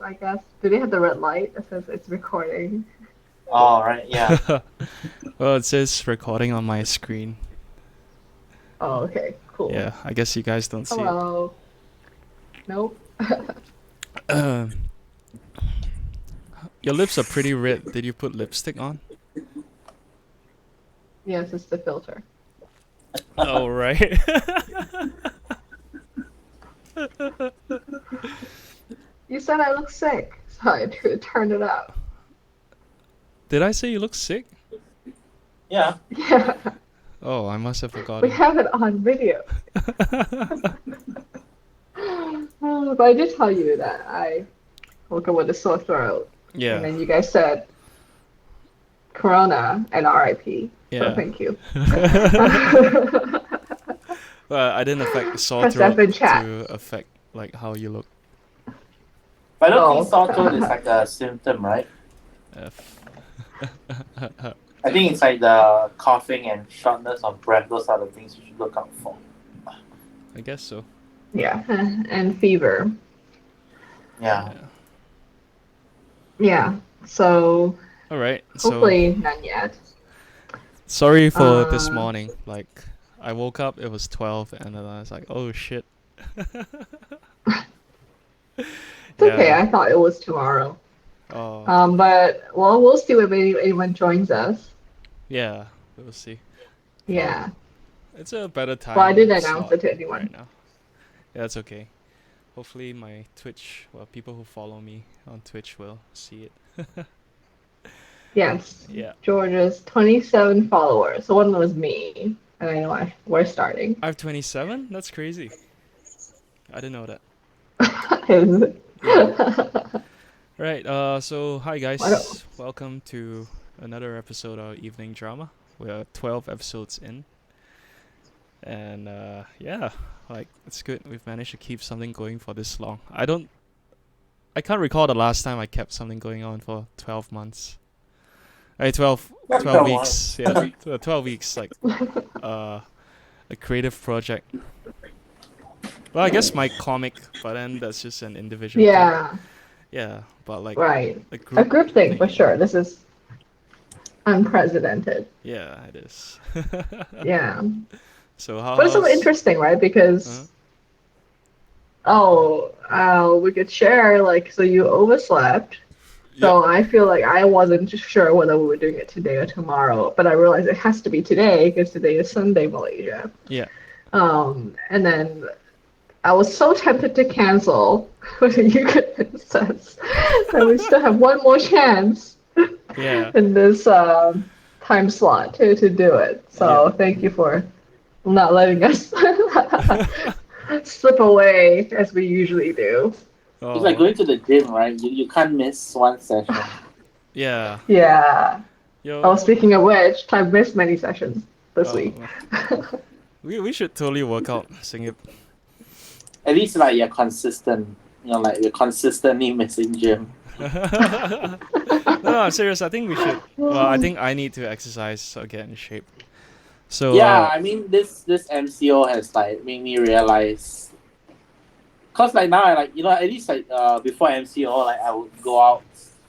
I guess. Do they have the red light that says it's recording? Oh, right, yeah. Well, it says recording on my screen. Oh, okay, cool. Yeah, I guess you guys don't see it. Hello. Nope. Your lips are pretty red. Did you put lipstick on? Yes, it's the filter. Oh, right. You said I look sick, so I turned it up. Did I say you look sick? Yeah. Yeah, Oh, I must have we forgotten. have it on video. But I did tell you that I woke up with a sore throat, and Yeah, then you guys said Corona and RIP. So yeah. thank you. Well, I didn't affect sore Press F throat in chat. to affect like how you look. But I don't think Oh. sore throat is like a symptom, right? F. I think it's like the coughing and shortness of breath. Those are the things you should look out for. I guess so. Yeah, and fever. Yeah. Yeah. Yeah, so All right. So hopefully none yet. sorry for this Uh, morning. Like I woke up, it was 12, and then I was like, oh shit. it's okay. Yeah. I thought it was tomorrow. Oh. But well, we'll see if anyone joins us. Yeah. We'll see. Yeah. It's a better Well, I time didn't announce slot it to right anyone. now. Yeah, that's okay. Hopefully my Twitch, well, people who follow me on Twitch will see it. Yes, Yeah. George's 27 followers. So one was me, and I know we're starting. I have 27? That's crazy. I didn't know that. Is- Yeah. Right, so hi I don't. guys. Welcome to another episode of Evening Drama. We are 12 episodes in. And yeah, like it's good. We've managed to keep something going for this long. I can't recall the last time I kept something going on for 12 months. 12, That's 12 the weeks. one. Yeah, 12 weeks like uh a creative project. Well, I guess my comic, but then that's just an individual thing. Yeah, Yeah, but like right. a A group group thing for thing, yeah. sure. This is unprecedented. Yeah, it is. Yeah. So But it's so how's interesting, right? uh Because, we could share, like, so you overslept. yep. So I feel like I wasn't sure whether we were doing it today or tomorrow, but I realized it has to be today because today is Sunday, Malaysia. Yeah. And then I was so tempted to cancel, but you could sense that we still have one more chance Yeah. in this time slot to do it. Yeah. So thank you for not letting us slip away as we usually do. It's like Oh, going to the gym, right? You can't miss one session. yeah. Yeah. Oh, Yo. speaking of which, I've missed many sessions this week. Oh, we should totally work out singing. At least like you're consistent. Like you're consistently missing gym. No, I'm serious. I think we should. Well, I think I need to exercise or get in shape. So, Yeah, I mean this MCO has like made me realize. Cause like now I like at least like before MCO like I would go out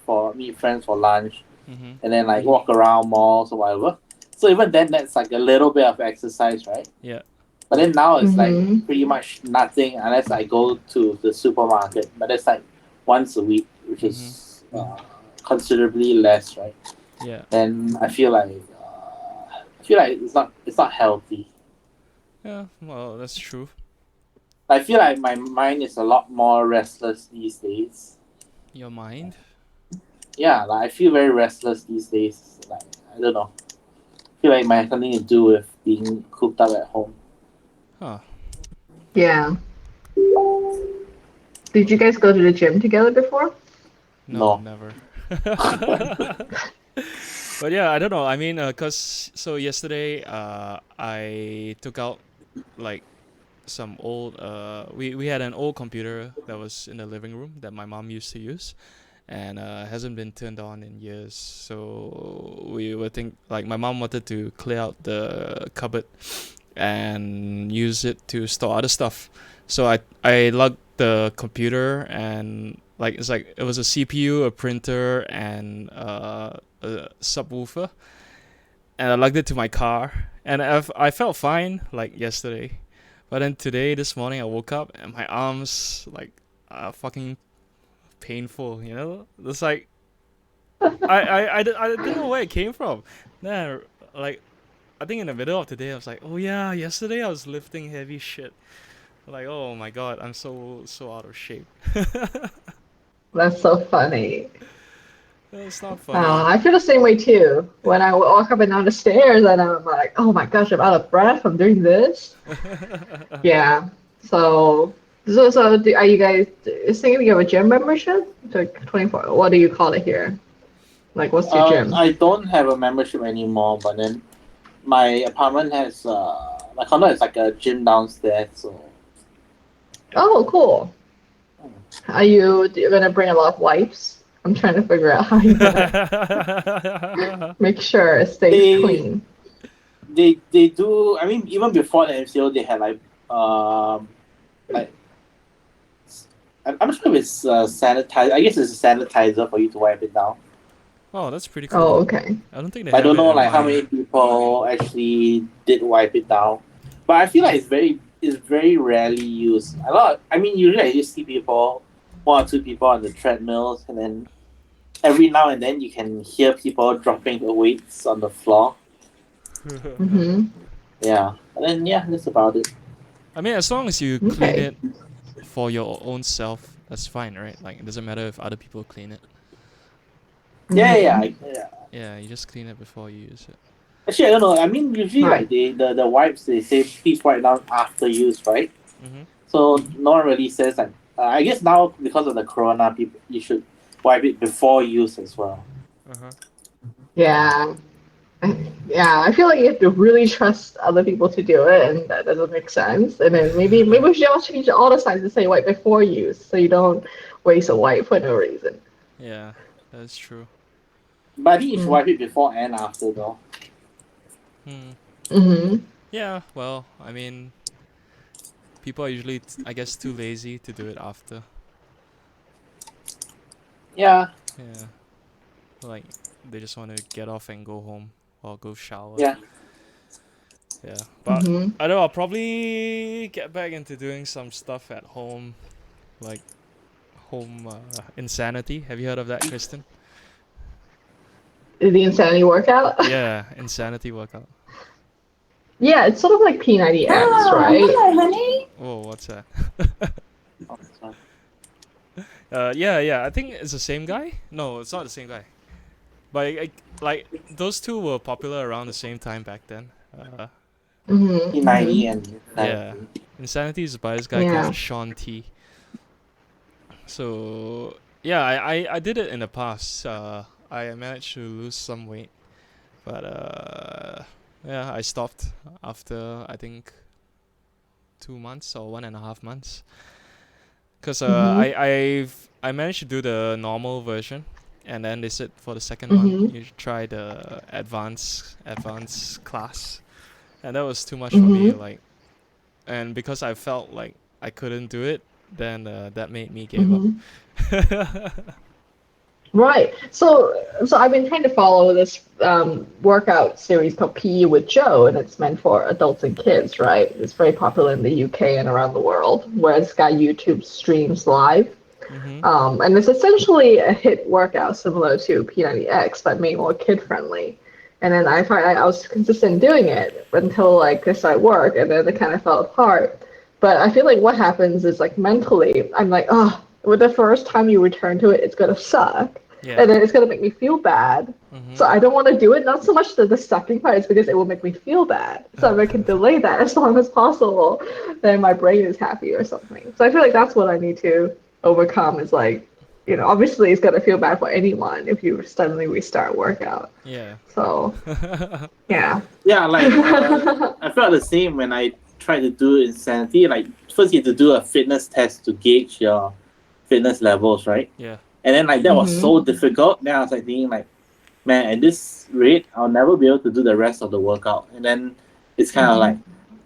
for meet friends for lunch mhm. and then like walk around malls or whatever. So even then that's like a little bit of exercise, right? Yeah. But then now it's like Mm-hmm. pretty much nothing unless I go to the supermarket. But that's like once a week, which Mhm. is considerably less, right? Yeah. And I feel like it's not healthy. Yeah. Well, that's true. I feel like my mind is a lot more restless these days. Your mind? Yeah, like I feel very restless these days. Like I don't know. I feel like it might have something to do with being cooped up at home. Huh. Yeah. Did you guys go to the gym together before? No, No. never. But yeah, I don't know. I mean, cause so yesterday, I took out like some old. We had an old computer that was in the living room that my mom used to use, and hasn't been turned on in years. So we were like my mom wanted to clear out the cupboard and use it to store other stuff. So I lugged the computer and Like it's like it was a CPU, a printer, and a subwoofer, and I lugged it to my car, and I felt fine like yesterday, but then today, this morning, I woke up and my arms like are fucking painful. You know, it's like I didn't know where it came from. Then like I think in the middle of the day, I was like, oh yeah, yesterday I was lifting heavy shit. Like, oh my god, I'm so out of shape. That's so funny. It's not funny. I feel the same way too. When I walk up and down the stairs, and I'm like, oh my gosh, I'm out of breath. I'm doing this. Yeah. So, are you guys thinking you have a gym membership? Like 24. What do you call it here? Like, what's your gym? I don't have a membership anymore, but then my apartment has my condo has like a gym downstairs, so Oh, cool. Are you gonna bring a lot of wipes? I'm trying to figure out how you're gonna make sure it stays they clean. they do. I mean, even before the MCO, they had like I'm not sure if it's sanitizer. I guess it's a sanitizer for you to wipe it down. Oh, that's pretty Oh, cool. okay. I don't think they But I have don't it know at like how mine. many people actually did wipe it down. But I feel like it's very rarely used. I mean, usually I just see people, one or two people on the treadmills, and then every now and then you can hear people dropping the weights on the floor. Mm-hmm. Yeah, and then yeah, that's about it. I mean, as long as you clean Okay. it for your own self, that's fine, right? Like, it doesn't matter if other people clean it. Mm-hmm. Yeah. Yeah, you just clean it before you use it. Actually, I don't know. I mean, usually Right. like the wipes they say please wipe down after use, right? Mm-hmm. So no one really says like. I guess now because of the corona, people you should wipe it before use as well. Uh-huh. Yeah. Yeah, I feel like you have to really trust other people to do it, and that doesn't make sense. And then maybe we should all change all the signs to say wipe before use, so you don't waste a wipe for no reason. Yeah, that's true. But I think you should Mm. wipe it before and after though. Hmm. Mm-hmm. Yeah, well, I mean, people are usually, I guess, too lazy to do it after. Yeah, Yeah, like they just want to get off and go home or go shower. yeah. Yeah, but Mm-hmm. I don't know. I'll probably get back into doing some stuff at home, like home insanity. Have you heard of that, Kristen? The insanity workout. Yeah, insanity workout. Yeah, it's sort of like P90X, right? honey. Oh, what's that? Oh, sorry. Yeah. I think it's the same guy. No, it's not the same guy. But like those two were popular around the same time back then. Mm-hmm. P90 Mm-hmm. and Yeah, insanity. insanity is by this guy Yeah. called Sean T. So yeah, I did it in the past. I managed to lose some weight, but yeah, I stopped after I think 2 months or 1.5 months. Cause Mm-hmm. I managed to do the normal version, and then they said for the second one Mm-hmm. you should try the advanced class, and that was too much for me. Mm-hmm. Like, and because I felt like I couldn't do it, then that made me give up. Mm-hmm. Right. So I've been trying to follow this workout series called PE with Joe, and it's meant for adults and kids, right? It's very popular in the UK and around the world, where this guy YouTube streams live. Mhm. And it's essentially a hit workout similar to P90X, but made more kid friendly. And then I find I was consistent doing it until like I started work, and then it kind of fell apart. But I feel like what happens is like mentally, I'm like, oh, with the first time you return to it, it's gonna suck, Yeah. and then it's gonna make me feel bad. So Mhm. I don't want to do it. Not so much the sucking part, it's because it will make me feel bad. So if I can delay that as long as possible, then my brain is happy or something. So I feel like that's what I need to overcome. Is like, obviously it's gonna feel bad for anyone if you suddenly restart workout. Yeah. So yeah. Yeah, like I felt the same when I tried to do insanity. Like first you have to do a fitness test to gauge your fitness levels, right? Yeah. And then like that was Mhm. so difficult. Then I was like thinking like, man, at this rate, I'll never be able to do the rest of the workout. And then it's kind of like, Mhm.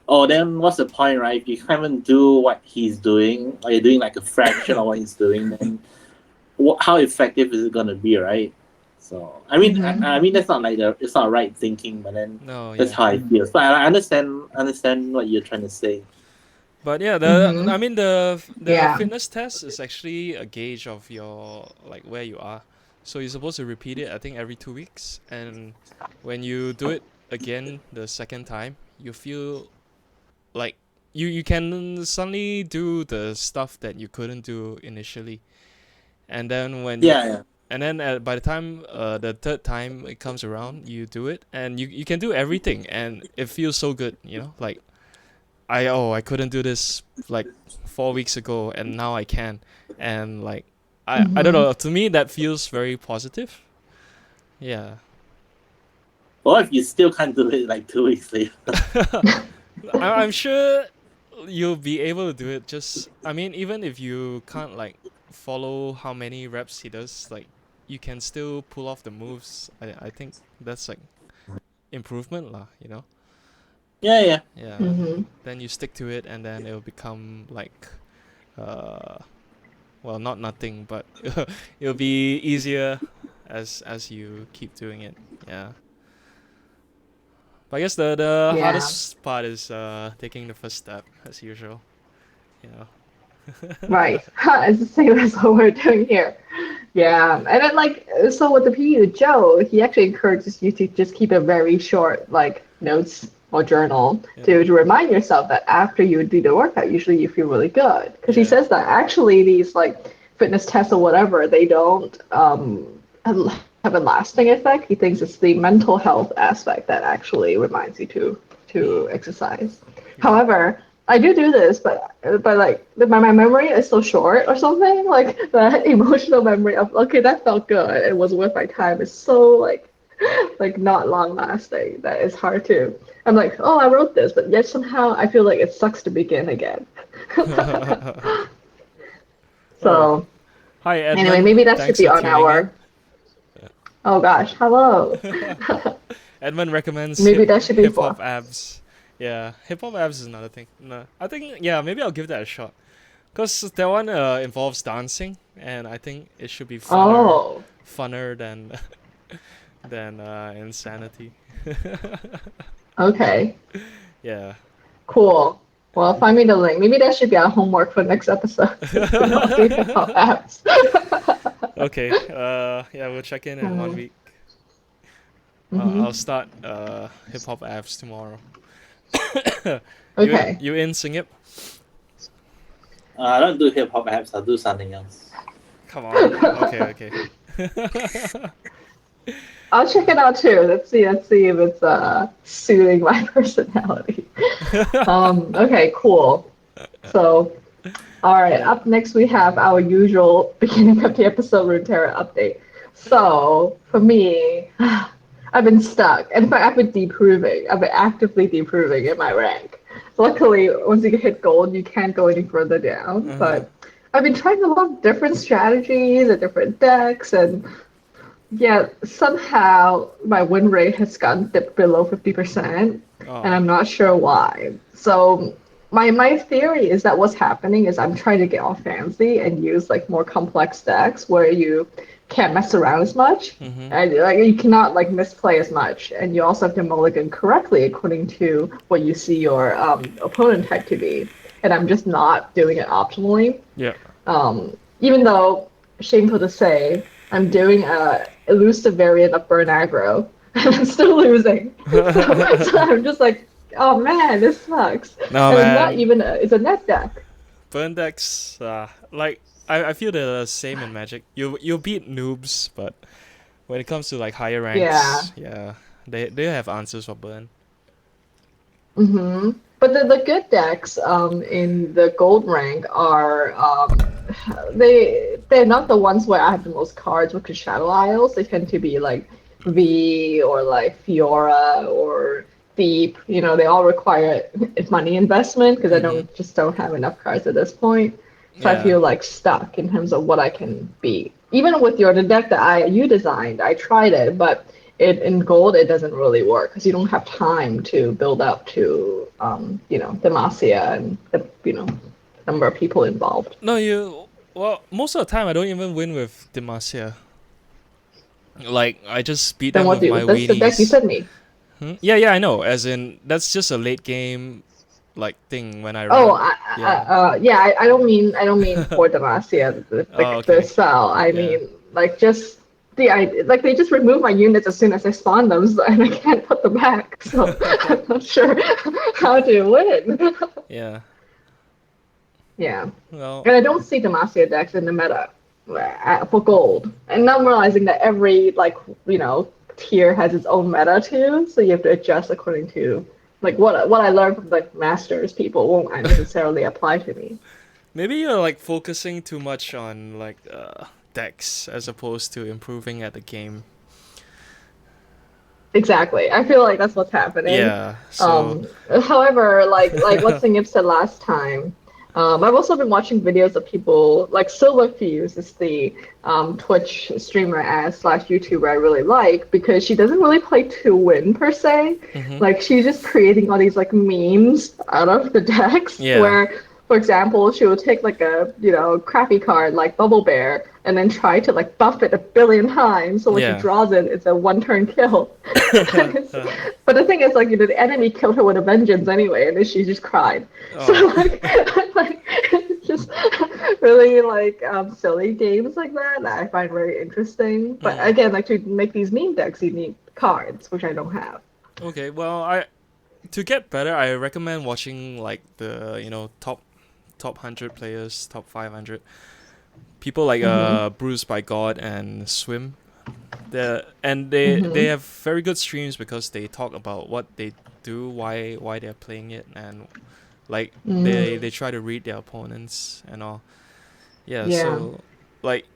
oh, then what's the point, right? If you can't even do what he's doing, or you're doing like a fraction of what he's doing, then how effective is it gonna be, right? So I mean, Mhm. I mean that's not like it's not right thinking, but then No, that's yeah. how I feel. So I understand what you're trying to say. But yeah, I Mhm. mean the Yeah. fitness test is actually a gauge of your like where you are. So you're supposed to repeat it I think every 2 weeks, and when you do it again the second time, you feel like you can suddenly do the stuff that you couldn't do initially, and then Yeah, yeah. by the time the third time it comes around, you do it, and you can do everything, and it feels so good, like I couldn't do this like 4 weeks ago, and now I can, and like I don't Mhm. know. To me, that feels very positive. Yeah. Or if you still can't do it like 2 weeks later. I'm sure you'll be able to do it. Just I mean, even if you can't like follow how many reps he does, like you can still pull off the moves. I think that's like improvement lah. Yeah, yeah. Yeah. Mhm. Then you stick to it, and then it'll become like uh well, not nothing, but it'll be easier as you keep doing it. Yeah. But I guess the Yeah. hardest part is taking the first step as usual. You know. Right. It's the same as what we're doing here. Yeah. And then like so with the PE with Joe, he actually encourages you to just keep a very short like notes or journal Yeah. to remind yourself that after you do the workout, usually you feel really good. Because he Yeah. says that actually these like fitness tests or whatever, they don't have a lasting effect. He thinks it's the mental health aspect that actually reminds you to Mm. exercise. Yeah. However, I do this, but like my memory is so short or something. Like the emotional memory of okay, that felt good. It was worth my time. Is so like not long lasting. That it's hard to. I'm like, oh, I wrote this, but yet somehow I feel like it sucks to begin again. Oh, So hi anyway, Edmund. maybe that should Thanks be for on tuning in. our. Oh gosh, hello. Edmund recommends Maybe that should be hip for. hop abs. Yeah, hip hop abs is another thing. No, I think yeah, maybe I'll give that a shot. Cause that one involves dancing, and I think it should be Oh, funner than insanity. okay. Yeah. Cool. Well, find me the link. Maybe that should be our homework for next episode. We all do hip hop apps. Okay. Yeah, we'll check in 1 week. I'll Hmm. start hip hop abs tomorrow. Okay. You in Singip? I don't do hip hop apps. I'll do something else. Come on. Okay. Okay. I'll check it out too. Let's see if it's suiting my personality. Okay, cool. So, all right, Yeah. up next we have our usual beginning of the episode runeterra update. So, for me, I've been stuck. In fact, I've been deproving. I've been actively deproving in my rank. Luckily, once you hit gold, you can't go any further down. Uh-huh. But I've been trying a lot of different strategies and different decks, and yeah, somehow my win rate has gotten dipped below 50%, and Oh. I'm not sure why. So my theory is that what's happening is I'm trying to get all fancy and use like more complex decks where you can't mess around as much. Mhm. And like you cannot like misplay as much, and you also have to mulligan correctly according to what you see your opponent type to be. And I'm just not doing it optimally. Yeah. Even though, shameful to say, I'm doing a elusive variant of burn aggro, and I'm still losing. So I'm just like, oh man, this sucks. No And it's not man. even it's a net deck. Burn decks. Like I feel they're the same in Magic. You beat noobs, but when it comes to like higher Yeah. ranks, yeah, they have answers for burn. But the good decks in the gold rank are they're not the ones where I have the most cards, which is Shadow Isles. They tend to be like V or like Fiora or Deep. You know, they all require money investment because I Mhm. don't have enough cards at this point. So I Yeah. feel like stuck in terms of what I can beat. Even with the deck that you designed, I tried it, but it in gold it doesn't really work because you don't have time to build up to Demacia and the number of people involved. No, you. Well, most of the time I don't even win with Demacia. Like I just beat Then them what with do my you? That's the deck you weenies. sent me. Yeah, yeah, I know. As in, that's just a late game, like thing when I Oh, run. Yeah. yeah. I don't mean for Demacia, Oh, the okay. cell. I Yeah. mean like just like they just remove my units as soon as I spawn them, and I can't put them back. So I'm not sure how to win. Yeah. Yeah, Well, and I don't see Demacia decks in the meta for gold. And now I'm realizing that every you know tier has its own meta too, so you have to adjust according to like what I learned from like masters people won't necessarily apply to me. maybe you're like focusing too much on like decks as opposed to improving at the game. Exactly. I feel like that's what's happening. Yeah. So. However, like what Singip said last time, I've also been watching videos of people like Silverfuse is the Twitch streamer as slash YouTuber I really like because she doesn't really play to win per se. Mhm. Like she's just creating all these like memes out of the decks Yeah. where for example, she will take like a crappy card like Bubble Bear and then try to like buff it a billion times. So when she Yeah. draws it, it's a one-turn kill. But the thing is, like the enemy killed her with a vengeance anyway, and then she just cried. So Oh. like it's just really like silly games like that I find very interesting. But Mm. again, like to make these meme decks, you need cards, which I don't have. Okay. Well, I to get better, I recommend watching like the top 100 players, top 500 people like Mhm. Bruised by God and Swim. They Mhm. have very good streams because they talk about what they do, why they're playing it, and like Mm. they try to read their opponents and all. Yeah, Yeah. so like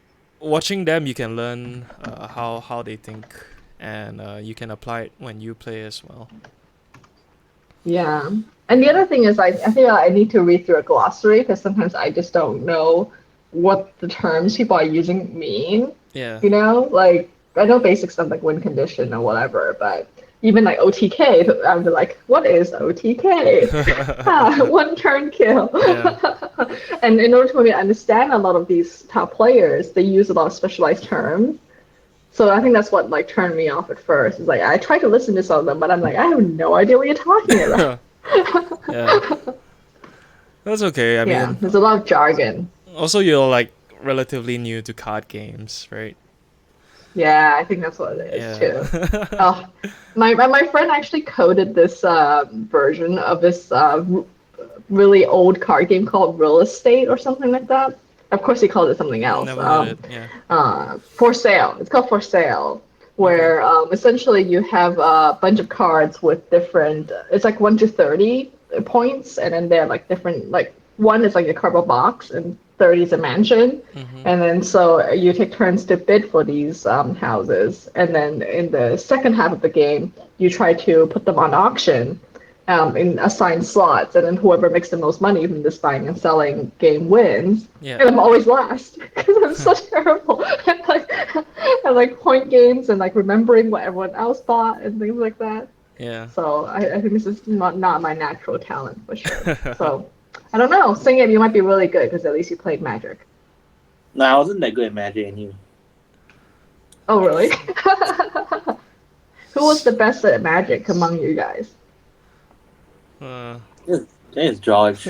watching them, you can learn how they think, and you can apply it when you play as well. Yeah. And the other thing is, I feel like I need to read through a glossary because sometimes I just don't know what the terms people are using mean. Yeah. You know, like I know basic stuff like win condition or whatever, but even like OTK, I'm like, what is OTK? One turn kill. Yeah. And in order for me to understand a lot of these top players, they use a lot of specialized terms. So I think that's what like turned me off at first. Is like I tried to listen to some of them, but I'm like, I have no idea what you're talking about. Yeah. That's okay. I Yeah, mean, there's a lot of jargon. also you're like relatively new to card games, right? Yeah, I think that's what it is Yeah. too. Oh, my friend actually coded this version of this really old card game called Real Estate or something like that. Of course, he called it something else. Never heard it. Yeah. For Sale. It's called For Sale, Okay. where essentially you have a bunch of cards with different. It's like 1 to 30 points, and then they're like different. Like one is like a cardboard box, and 30 is a mansion. Mhm. And then so you take turns to bid for these houses, and then in the second half of the game, you try to put them on auction in assigned slots, and then whoever makes the most money from this buying and selling game wins. Yeah. And I'm always last because I'm so terrible at like point games and like remembering what everyone else bought and things like that. Yeah. So I think this is not my natural talent for sure. So I don't know. Sing it, you might be really good because at least you played Magic. No, I wasn't that good at Magic anyway. Oh really? Who was the best at Magic among you guys? Uh, There's George.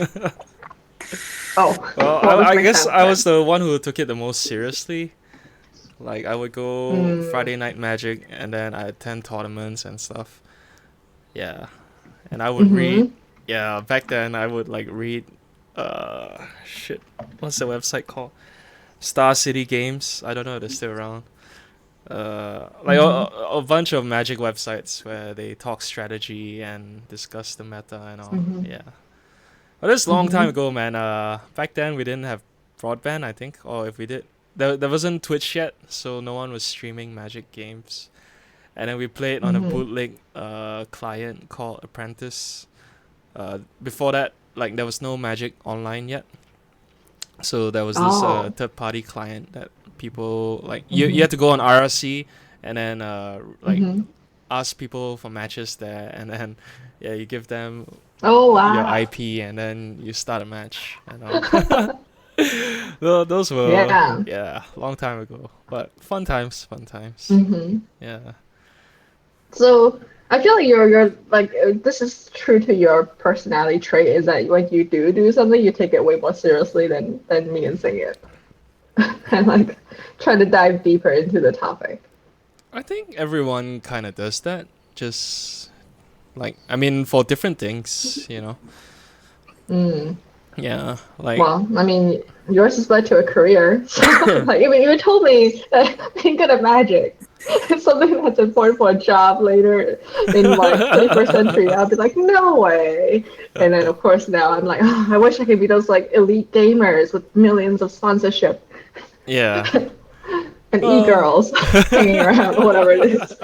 Oh, well, well, this I makes guess sense I then. was the one who took it the most seriously. Like I would go Mm, Friday Night Magic, and then I attend tournaments and stuff. Yeah, and I would read. mm-hmm. Yeah, back then I would like read. Shit, what's the website called? Star City Games. I don't know if they're still around. Like Mm-hmm. a bunch of Magic websites where they talk strategy and discuss the meta and all. Mm-hmm. Yeah, but it's a long time Mm-hmm. ago, man. Back then we didn't have broadband, I think, or if we did, there wasn't Twitch yet, so no one was streaming Magic games. And then we played on a Mm-hmm. bootleg client called Apprentice. Before that, like there was no Magic online yet, so there was this Oh. third party client that people like you Mm-hmm. had to go on RSC and then like Mm-hmm. ask people for matches there, and then yeah, you give them Oh your wow. IP and then you start a match and all. Well, those were Yeah. long time ago, but fun times, fun times. Hmm. Yeah. So I feel like you're like this is true to your personality trait is that when you do something, you take it way more seriously than me and sing it, and like trying to dive deeper into the topic. I think everyone kind of does that. Just like, I mean, for different things, you know. Mm. Yeah, like Well, I mean, yours has led to a career. So, like, if you told me that being good at magic is something that's important for a job later in like 21st century, I'd be like, no way. And then, of course, now I'm like, oh, I wish I could be those like elite gamers with millions of sponsorship yeah. and Well, e-girls hanging around, whatever it is.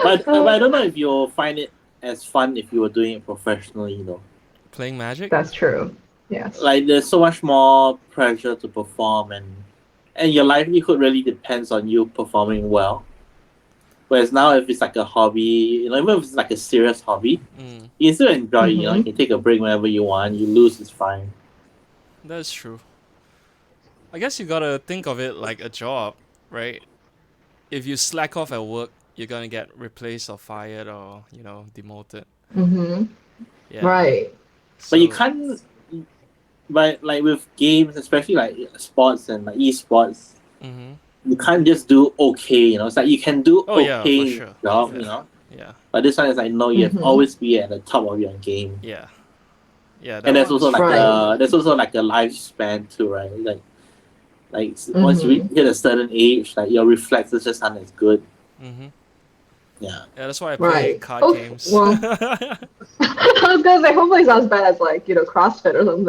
But I don't know if you'll find it as fun if you were doing it professionally, though. playing Magic? That's true. Yes. Like there's so much more pressure to perform, and your livelihood really depends on you performing well. Whereas now, if it's like a hobby, even if it's like a serious hobby, Mm, you can still enjoy it. You Mm-hmm. can take a break whenever you want. You lose, it's fine. that's true. I guess you gotta think of it like a job, right? If you slack off at work, you're gonna get replaced or fired or, demoted. Mm-hmm. Yeah. Right. But you So, can't. But like with games, especially like sports and like esports, mm-hmm. you can't just do okay. It's like you can do Oh yeah, okay for in your sure. job. Yeah. Yeah. But this one is like no, you have Mm-hmm. always be at the top of your game. Yeah. Yeah, And that one's true. Right. there's also like a lifespan too, right? Once you Mm-hmm. hit a certain age, like your reflexes just aren't as good. Mm-hmm. Yeah. Yeah, that's why I play Right. card Oh, games. well, I was gonna say hopefully it's not as bad as like, CrossFit or something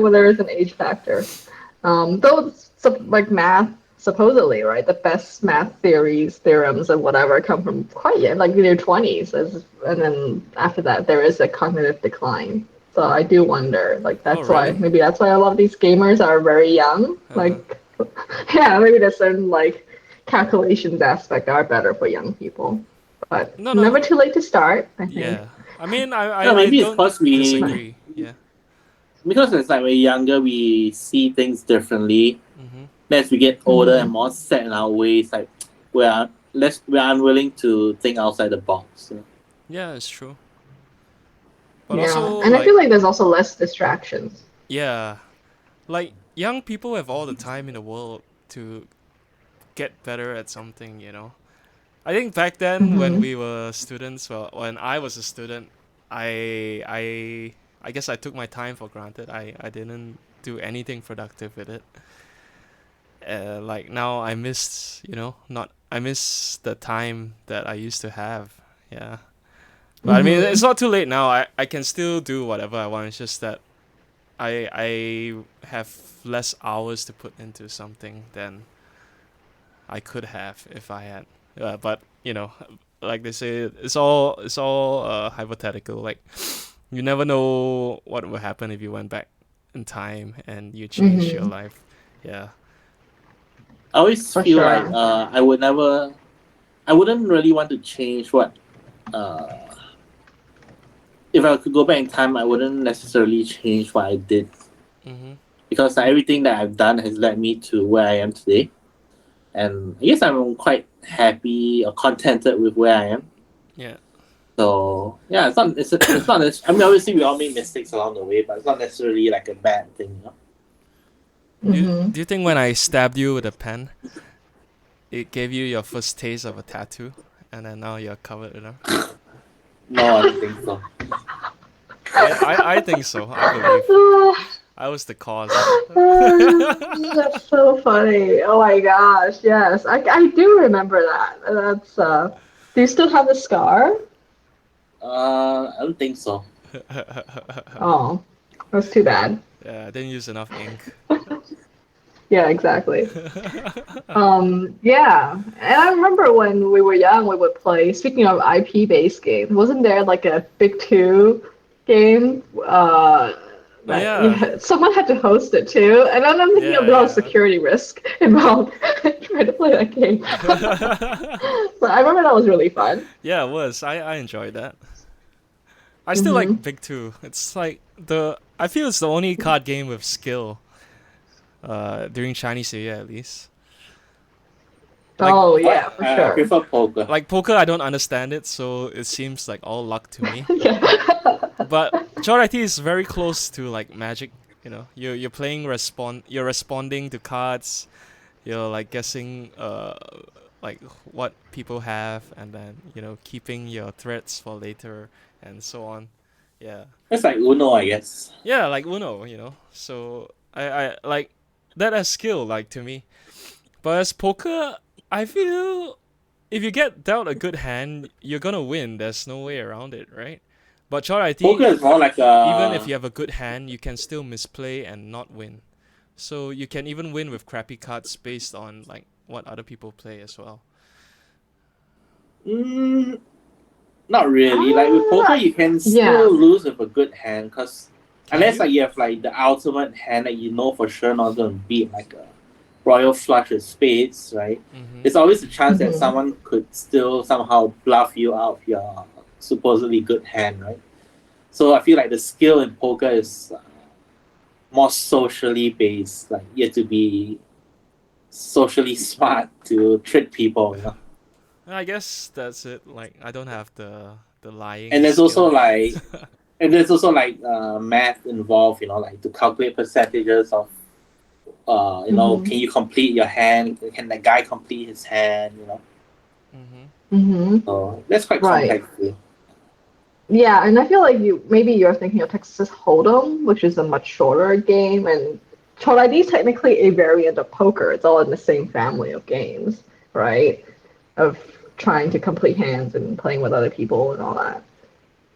where there is an age factor. Though like math, supposedly, right? The best math theorems, and whatever come from quite young, like in your 20s, and then after that there is a cognitive decline. So I do wonder, like Oh, maybe really? that's why a lot of these gamers are very young. Uh-huh. Like, yeah, maybe there's certain like calculations aspect are better for young people. But No, no. never too late to start, I think. Yeah. I mean, I, No, I, I maybe it's don't because we disagree. Yeah. because it's like we're younger, we see things differently. Mm-hmm. Then as we get older and Mm-hmm. more set in our ways, like we're unwilling to think outside the box. Yeah, it's true. But Yeah, also, and I feel like, like there's also less distractions. yeah, like young people have all the time in the world to get better at something, I think back then when Mm-hmm. we were students, well, when I was a student, I I I guess I took my time for granted. I didn't do anything productive with it. Like now I miss, not I miss the time that I used to have. Yeah. But I mean, it's Mm-hmm. not too late now. I can still do whatever I want. It's just that I have less hours to put into something than I could have if I had. But like they say, it's all hypothetical. Like you never know what would happen if you went back in time and you changed your Mm-hmm. life. Yeah. I always For feel like sure. I wouldn't really want to change what uh, if I could go back in time, I wouldn't necessarily change what I did Mhm. because everything that I've done has led me to where I am today. And I guess I'm quite happy or contented with where I am. Yeah. So yeah, it's not. I mean, obviously we all make mistakes along the way, but it's not necessarily like a bad thing. Do you, Mm-hmm. do you think when I stabbed you with a pen, it gave you your first taste of a tattoo, and then now you're covered with them? No, I don't think so. I think so. I believe I was the cause. That's so funny. Oh my gosh, yes. I do remember that. Do you still have the scar? I don't think so. Oh, that's too bad. Yeah, I didn't use enough ink. Yeah, exactly. Yeah. And I remember when we were young, we would play, speaking of IP-based games, wasn't there like a Big Two game? Oh That yeah, someone had to host it too. And then I'm thinking of a lot of yeah, security risk involved trying to play that game. yeah. But I remember that was really fun. Yeah, it was. I enjoyed that. I still like Big Two. It's like I feel it's the only card game with skill. During Chinese New Year at least. Like Oh But yeah, for I sure. prefer poker. like poker, I don't understand it, so it seems like all luck to me. Yeah. But Chord IT is very close to like Magic. You know, you're playing you're responding to cards. You're like guessing like what people have, and then keeping your threats for later and so on. Yeah. It's like Uno, I guess. Yeah, like Uno, you know. So I like that as skill, like to me. But as poker, I feel if you get dealt a good hand, you're gonna win. There's no way around it, right? But Chor Poker IT, is more like even if a you have a good hand, you can still misplay and not win. So you can even win with crappy cards based on like what other people play as well. mm, not really. Like with poker, you can Yeah. still lose with a good hand, cause Can unless you? like you have like the ultimate hand that you know for sure not gonna beat, like a royal flush with spades, right? Mm-hmm. There's always a chance that Mhm. someone could still somehow bluff you out of your supposedly good hand, right? So I feel like the skill in poker is more socially based. Like you have to be socially smart to trick people, you know. I guess that's it. Like I don't have the And lying there's also skill. like math involved, you know, like to calculate percentages of Mhm. can you complete your hand? Can the guy complete his hand? You know, Mm-hmm. Mhm. so that's quite Right. complex too. Yeah, and I feel like you're thinking of Texas Hold'em, which is a much shorter game, and Chord ID is technically a variant of poker. It's all in the same family of games, right? Of trying to complete hands and playing with other people and all that.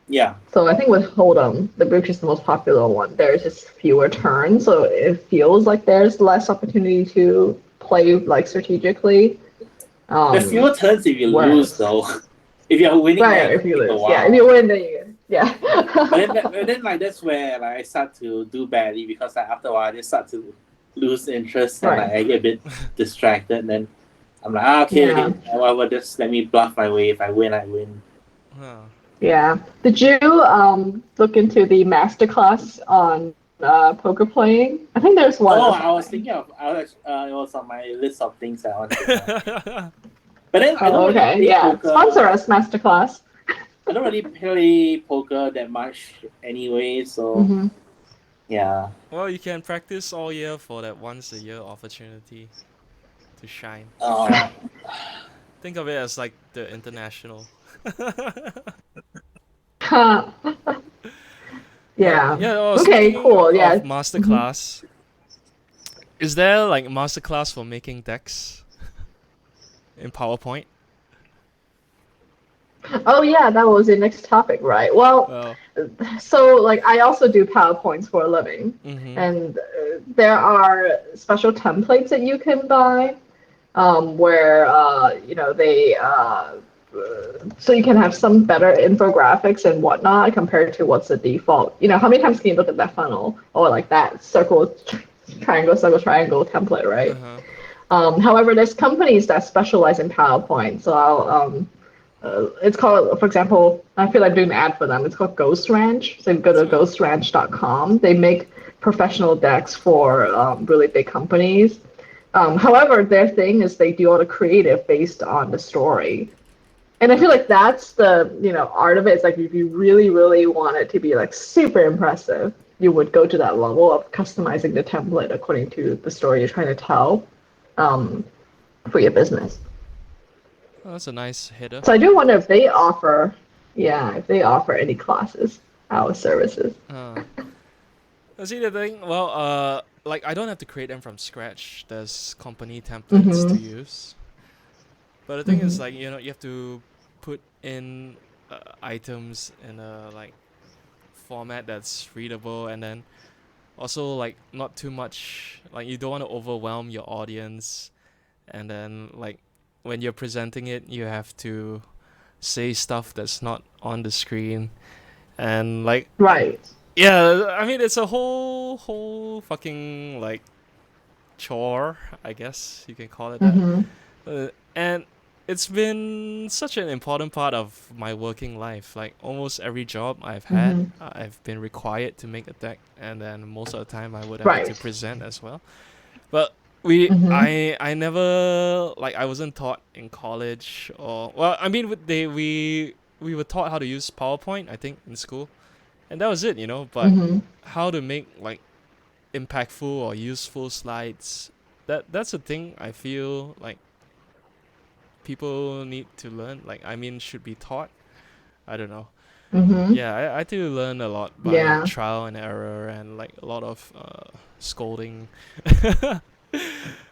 Yeah, So I think with Hold'em, which is the most popular one, there's just fewer turns, so it feels like there's less opportunity to play like strategically. there's Um, fewer turns if you lose whereas, though. If you're winning, right, then it if could you take a lose, yeah, if while. you win, then you, yeah. But then like that's where like I start to do badly because like after a while I just start to lose interest and Right. like I get a bit distracted. And then I'm like, Yeah. okay, whatever, just let me bluff my way. If I win, I win. Huh. Yeah. Did you look into the masterclass on poker playing? I think there's one Oh, or I was something. thinking of it was on my list of things I want to learn. But then I don't Oh, really okay. play Yeah. Sponsor poker. us, masterclass. I don't really play poker that much anyway. So Mm-hmm. yeah. Well, you can practice all year for that once a year opportunity to shine. Um, Think of it as like the international. But Yeah. yeah, Okay. speaking Cool. of Yeah. Hmm. masterclass, is there like masterclass for making decks in PowerPoint? Oh yeah, that was the next topic, right? Well, Well, so like I also do PowerPoints for a living, mm-hmm. and there are special templates that you can buy where they so you can have some better infographics and whatnot compared to what's the default. You know, how many times can you look at that funnel or like that circle, triangle template, right? Uh-huh. However, there's companies that specialize in PowerPoint, so it's called, for example, I feel like doing an ad for them. It's called Ghost Ranch. So you go to So, ghostranch.com. They make professional decks for really big companies. However, their thing is they do all the creative based on the story. And I feel like that's the art of it. It's like if you really, really want it to be like super impressive, you would go to that level of customizing the template according to the story you're trying to tell um, for your business. well, that's a nice header. So I do wonder if they offer, yeah, if they offer any classes, our services. Uh, See the thing. Well, like I don't have to create them from scratch. There's company templates to Mm-hmm. use. But the thing is, Mm-hmm. like you have to put in items in a like format that's readable, and then also like not too much. Like you don't want to overwhelm your audience, and then like when you're presenting it, you have to say stuff that's not on the screen, and like Right. yeah, I mean it's a whole fucking like chore, I guess you can call it that. Mm-hmm. And it's been such an important part of my working life. Like almost every job I've had, Mm-hmm. I've been required to make a deck, and then most of the time I would have to Right. present as well. But we, Mm-hmm. I never like I wasn't taught in college or well, I mean we were taught how to use PowerPoint, I think, in school, and that was it, you know. But Mm-hmm. how to make like impactful or useful slides, that's a thing I feel like people need to learn. Like I mean, should be taught. I don't know. Mm-hmm. Yeah, I do learn a lot by Yeah. trial and error and like a lot of scolding.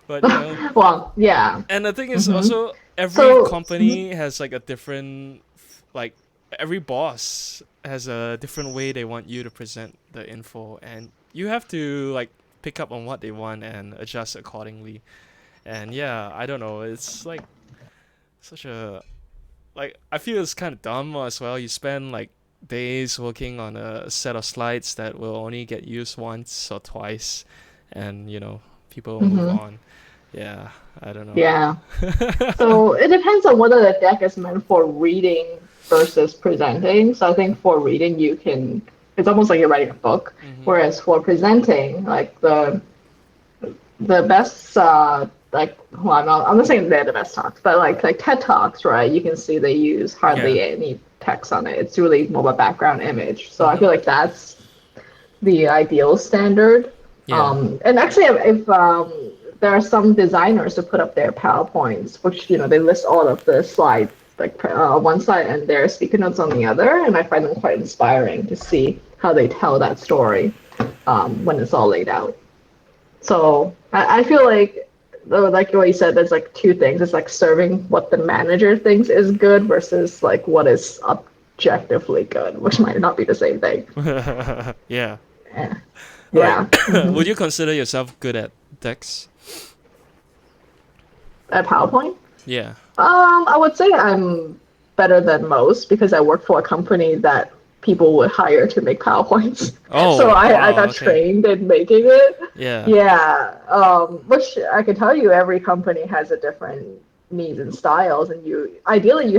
But you know, Well, yeah. and the thing is Mm-hmm. also every So, mhm. company has like a different like every boss has a different way they want you to present the info, and you have to like pick up on what they want and adjust accordingly. And yeah, I don't know, it's like such a like I feel it's kind of dumb as well. You spend like days working on a set of slides that will only get used once or twice, and you know people move Mm-hmm. on. Yeah, I don't know. Yeah. So it depends on whether the deck is meant for reading versus presenting. So I think for reading, it's almost like you're writing a book. Mhm. Whereas for presenting, like the best, well, I'm not saying they're the best talks, but like TED Talks, right? You can see they use Yeah. hardly any text on it. It's really more of a background image. So I Mhm. feel like that's the ideal standard. Yeah. And actually, if there are some designers who put up their PowerPoints, which they list all of the slides, like one side and their speaker notes on the other, and I find them quite inspiring to see how they tell that story when it's all laid out. So I feel like what you said, there's like two things. It's like serving what the manager thinks is good versus like what is objectively good, which might not be the same thing. Yeah. Yeah. Like, Yeah. would you consider yourself good at decks? At PowerPoint? Yeah. I would say I'm better than most because I work for a company that people would hire to make PowerPoints. So Oh, I wow. got Okay. trained in making it. Yeah. Yeah. Which I can tell you every company has a different needs and styles, and you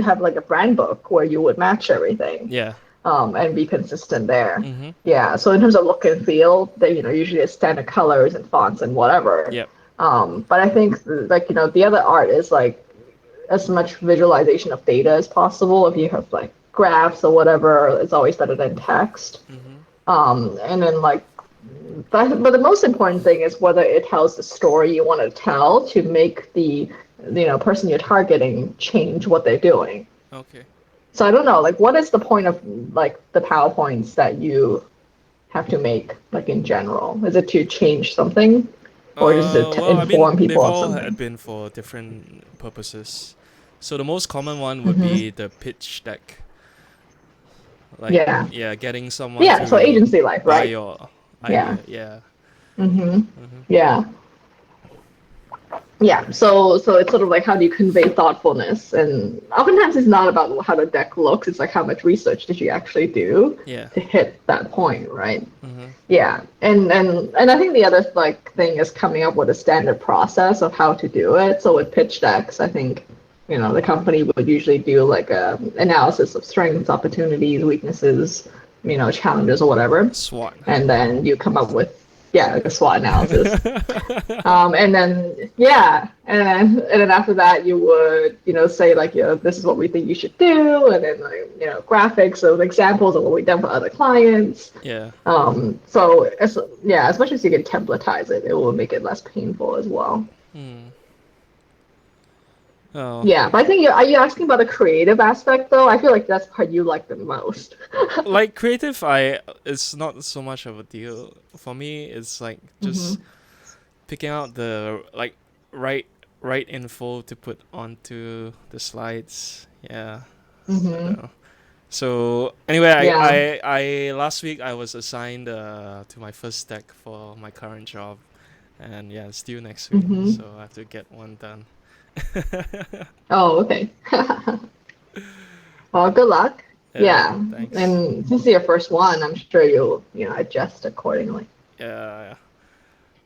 have like a brand book where you would match everything Yeah. and be consistent there. Mhm. Yeah, so in terms of look and feel, they usually it's standard colors and fonts and whatever. Yep. But I think like the other art is like as much visualization of data as possible. If you have like graphs or whatever, it's always better than text. Mhm. And then like, but the most important thing is whether it tells the story you want to tell to make the person you're targeting change what they're doing. Okay. So I don't know, like, what is the point of like the PowerPoints that you have to make, like in general? Is it to change something, or is it to Well, I mean, inform they've people of all had something? been for different purposes. So the most common one would Mm-hmm. be the pitch deck. Like, Yeah, yeah, getting someone yeah. So to agency life, buy right? your Yeah. idea. Yeah. Mm-hmm. Mhm. Yeah. Yeah, so it's sort of like how do you convey thoughtfulness, and oftentimes it's not about how the deck looks. It's like how much research did you actually do Yeah. to hit that point, right? Mhm. Yeah, and I think the other like thing is coming up with a standard process of how to do it. So with pitch decks, I think the company would usually do like a analysis of strengths, opportunities, weaknesses, challenges or whatever, SWAT. and then you come up with like a SWOT analysis. And then and then after that you would say like this is what we think you should do, and then like graphics of examples of what we've done for other clients. Yeah. So as much as you can templatize it, it will make it less painful as well. Hmm. Oh. Yeah, but I think are you asking about the creative aspect though? I feel like that's the part you like the most. Like creative, it's not so much of a deal for me. It's like Hmm. just picking out the like right right info to put onto the slides. Yeah, I Hmm. don't know. So anyway, Yeah. I last week I was assigned to my first deck for my current job, and yeah, it's due next week, Hmm. so I have to get one done. Oh, okay. Well, good luck. Yeah, Yeah, thanks. and since it's your first one, I'm sure you'll adjust accordingly. Yeah, yeah.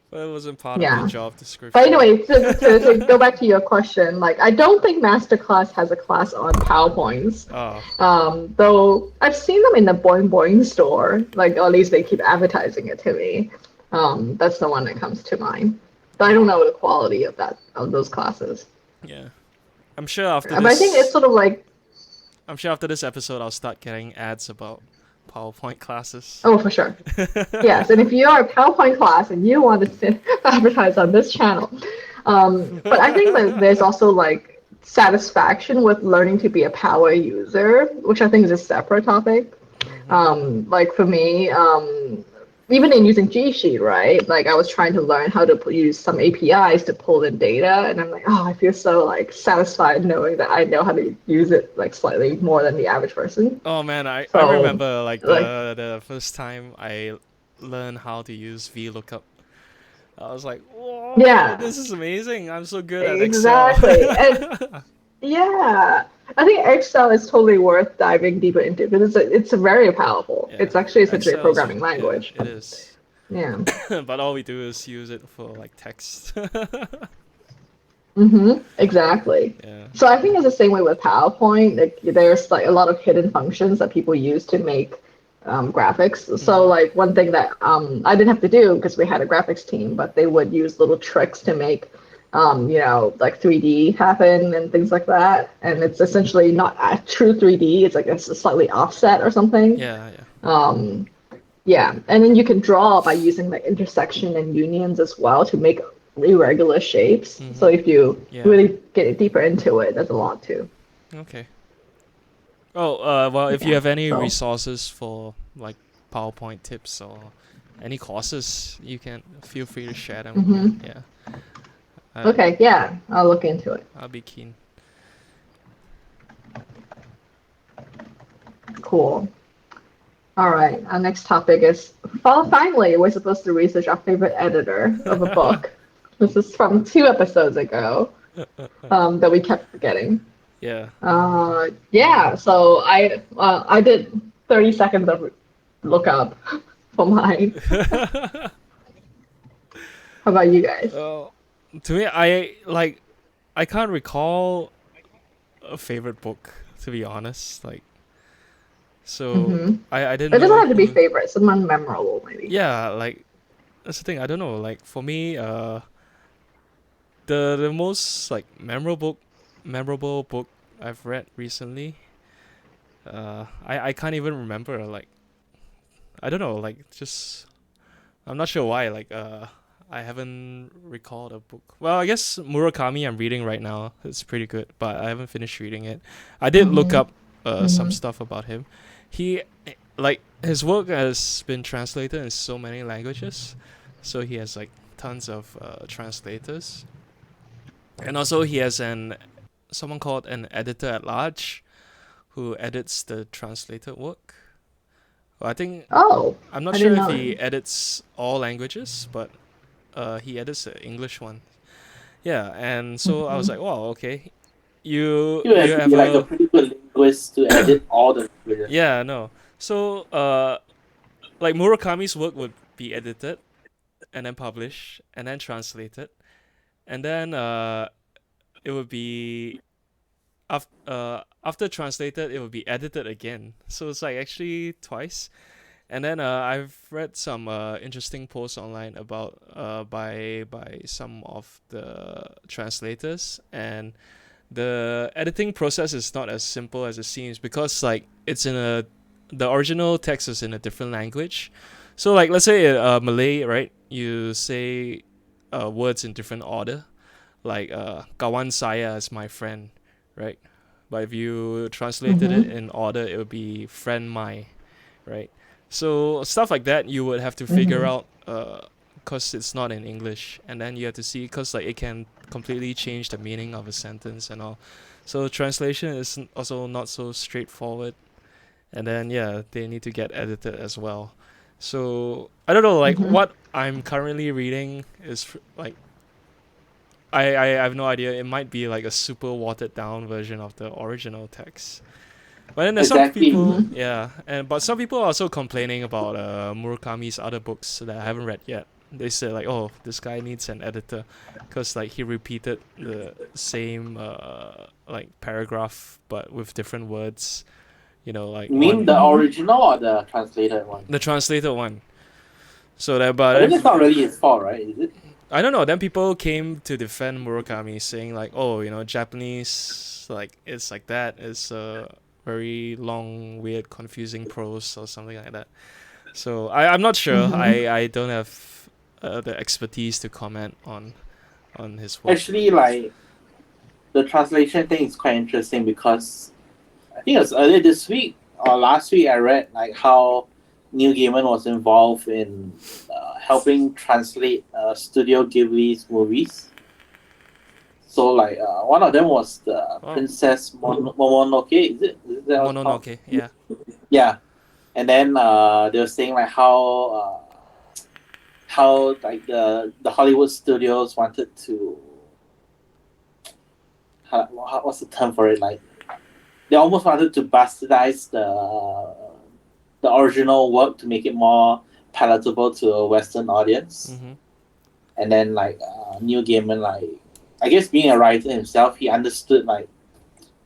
But it wasn't part of the Yeah. job But description. anyway, to go back to your question, like I don't think Masterclass has a class on PowerPoints. Oh, Though I've seen them in the Boing Boing store, like or at least they keep advertising it to me. That's the one that comes to mind. But I don't know the quality of those classes. yeah. I'm sure after But I think it's this, sort of like, episode, I'll start getting ads about PowerPoint classes. oh, for sure. Yes, and if you are a PowerPoint class and you want to advertise on this channel, but I think that there's also like satisfaction with learning to be a power user, which I think is a separate topic. Like for me, even in using G Sheet, right? Like I was trying to learn how to use some APIs to pull in data, and I'm like, oh, I feel so like satisfied knowing that I know how to use it like slightly more than the average person. Oh man, I So remember like like, the first time I learned how to use VLOOKUP. I was like, whoa, yeah, this is amazing. I'm so good at Excel. exactly. And yeah, I think Excel is totally worth diving deeper into because it's very powerful. Yeah, It's actually essentially a Excel's, programming language. yeah, it is. Yeah. But all we do is use it for like text. Exactly. Yeah. So I think it's the same way with PowerPoint. Like there's like a lot of hidden functions that people use to make graphics. So like one thing that I didn't have to do because we had a graphics team, but they would use little tricks to make like 3D happen and things like that. And it's essentially not a true 3D. It's like it's a slightly offset or something. Yeah, yeah. Yeah, and then you can draw by using like intersection and unions as well to make irregular shapes. So if you Yeah. really get deeper into it, there's a lot too. Okay. Oh, well, if you Yeah, have any so- resources for like PowerPoint tips or any courses, you can feel free to share them with me. Yeah. Okay, yeah, I'll look into it. I'll be keen. Cool. All right, our next topic is finally we're supposed to research our favorite editor of a book. This is from 2 episodes ago that we kept forgetting. Yeah. Yeah, so I did 30 seconds of lookup for mine. How about you guys? To me, I can't recall a favorite book, to be honest. Like, so I didn't It doesn't know have to be who- favorite, someone memorable maybe. Yeah, like that's the thing. I don't know. Like for me, the most like memorable book I've read recently. I can't even remember. Like, I don't know. Like, just I'm not sure why. Like, I haven't recalled a book. Well, I guess Murakami I'm reading right now. It's pretty good, but I haven't finished reading it. I did look up some stuff about him. He like his work has been translated in so many languages, so he has like tons of translators, and also he has someone called an editor at large, who edits the translated work. Well, I think Oh, I'm not I sure didn't if know he that. edits all languages, but he edits the English one. Yeah, and so I was like, wow, okay. You You have to have be like a a pretty good linguist to edit all the languages. yeah, no. So like Murakami's work would be edited and then published and then translated, and then it would be after translated it would be edited again. So it's like actually twice. And then I've read some interesting posts online about by some of the translators, and the editing process is not as simple as it seems because like the original text is in a different language. So like let's say Malay, right? You say words in different order, like kawan saya is my friend, right? But if you translated it in order, it would be friend my, right? So stuff like that you would have to figure out because it's not in English, and then you have to see because like it can completely change the meaning of a sentence and all. So translation is also not so straightforward, and then yeah, they need to get edited as well. So I don't know, like what I'm currently reading is like I have no idea. It might be like a super watered down version of the original text. But then there's Exactly. some people, yeah, but some people are also complaining about Murakami's other books that I haven't read yet. they said like, oh, this guy needs an editor, because like he repeated the same like paragraph but with different words. You know, like You mean one the original or the translated one? the translated one. So that, but But then then it's not really his fault, right? Is it? I don't know. Then people came to defend Murakami, saying like, oh, you know, Japanese like it's like that. It's very long, weird, confusing prose or something like that. So I'm not sure. Mm-hmm. I don't have the expertise to comment on his work. Actually, like the translation thing is quite interesting because I think it was earlier this week or last week I read like how Neil Gaiman was involved in helping translate Studio Ghibli's movies. So like one of them was the Oh, Princess Mononoke. Is that what it's called? Mononoke. Yeah. Yeah, and then they were saying like how like the Hollywood studios wanted to what's the term for it, like they almost wanted to bastardize the original work to make it more palatable to a Western audience. Mm-hmm. And then like Neil Gaiman, like I guess being a writer himself, he understood like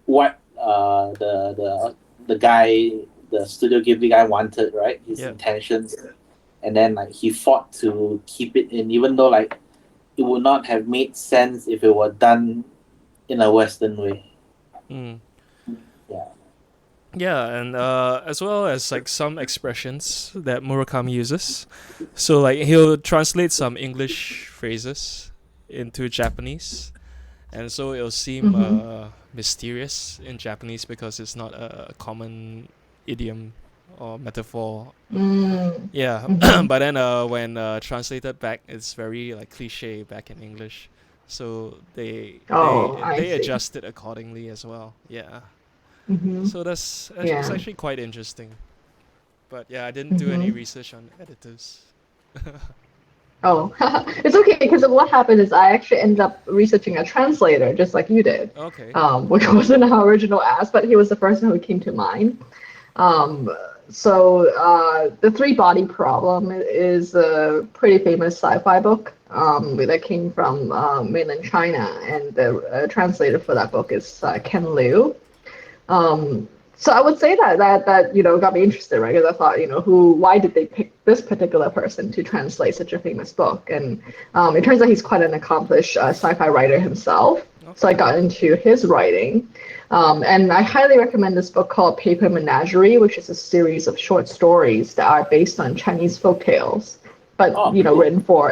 what the guy, the Studio Ghibli guy wanted, right? His Yeah. intentions, and then like he fought to keep it in, even though like it would not have made sense if it were done in a Western way. Mm. Yeah. Yeah, and as well as like some expressions that Murakami uses. So like he'll translate some English phrases into Japanese, and so it'll seem Mm-hmm. mysterious in Japanese because it's not a common idiom or metaphor. Yeah, Mm-hmm. but then when translated back, it's very like cliche back in English. So Oh, I they see. adjust it accordingly as well. Yeah. Mm-hmm. So that's it's Yeah. actually quite interesting. But yeah, I didn't do any Mm-hmm. research on editors. Oh, it's okay because what happened is I actually ended up researching a translator just like you did, Okay. which wasn't how original asked, but he was the first one who came to mind. Um, the Three Body Problem is a pretty famous sci-fi book that came from mainland China, and the translator for that book is Ken Liu. Um, so I would say that got me interested, right? Because I thought, why did they pick this particular person to translate such a famous book? And it turns out he's quite an accomplished sci-fi writer himself. So I Okay. got into his writing, and I highly recommend this book called Paper Menagerie, which is a series of short stories that are based on Chinese folk tales, but Oh, cool. written for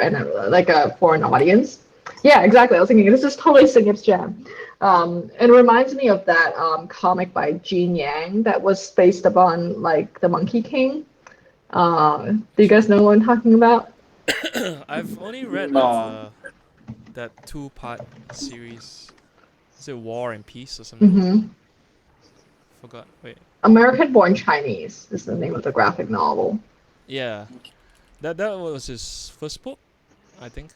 like a foreign audience. Yeah, exactly. I was thinking this is totally Singap's jam. It reminds me of that comic by Gene Yang that was based upon like the Monkey King. Do you guys know what I'm talking about? I've only read No. that 2-part series. Is it War and Peace or something? Hmm. Forgot. Wait. American Born Chinese is the name of the graphic novel. Yeah. That was his first book, I think.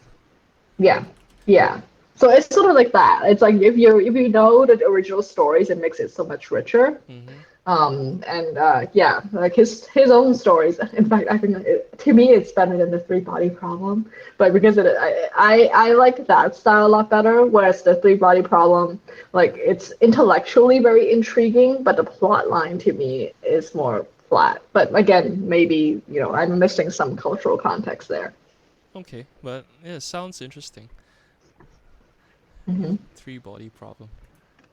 Yeah, yeah. So it's sort of like that. It's like if you know the original stories, it makes it so much richer. Mhm. And yeah, like his own stories. In fact, I think to me it's better than the Three Body Problem, but because I like that style a lot better. Whereas the Three Body Problem, like it's intellectually very intriguing, but the plot line to me is more flat. But again, maybe I'm missing some cultural context there. Okay, but yeah, sounds interesting. Hmm. 3-body problem.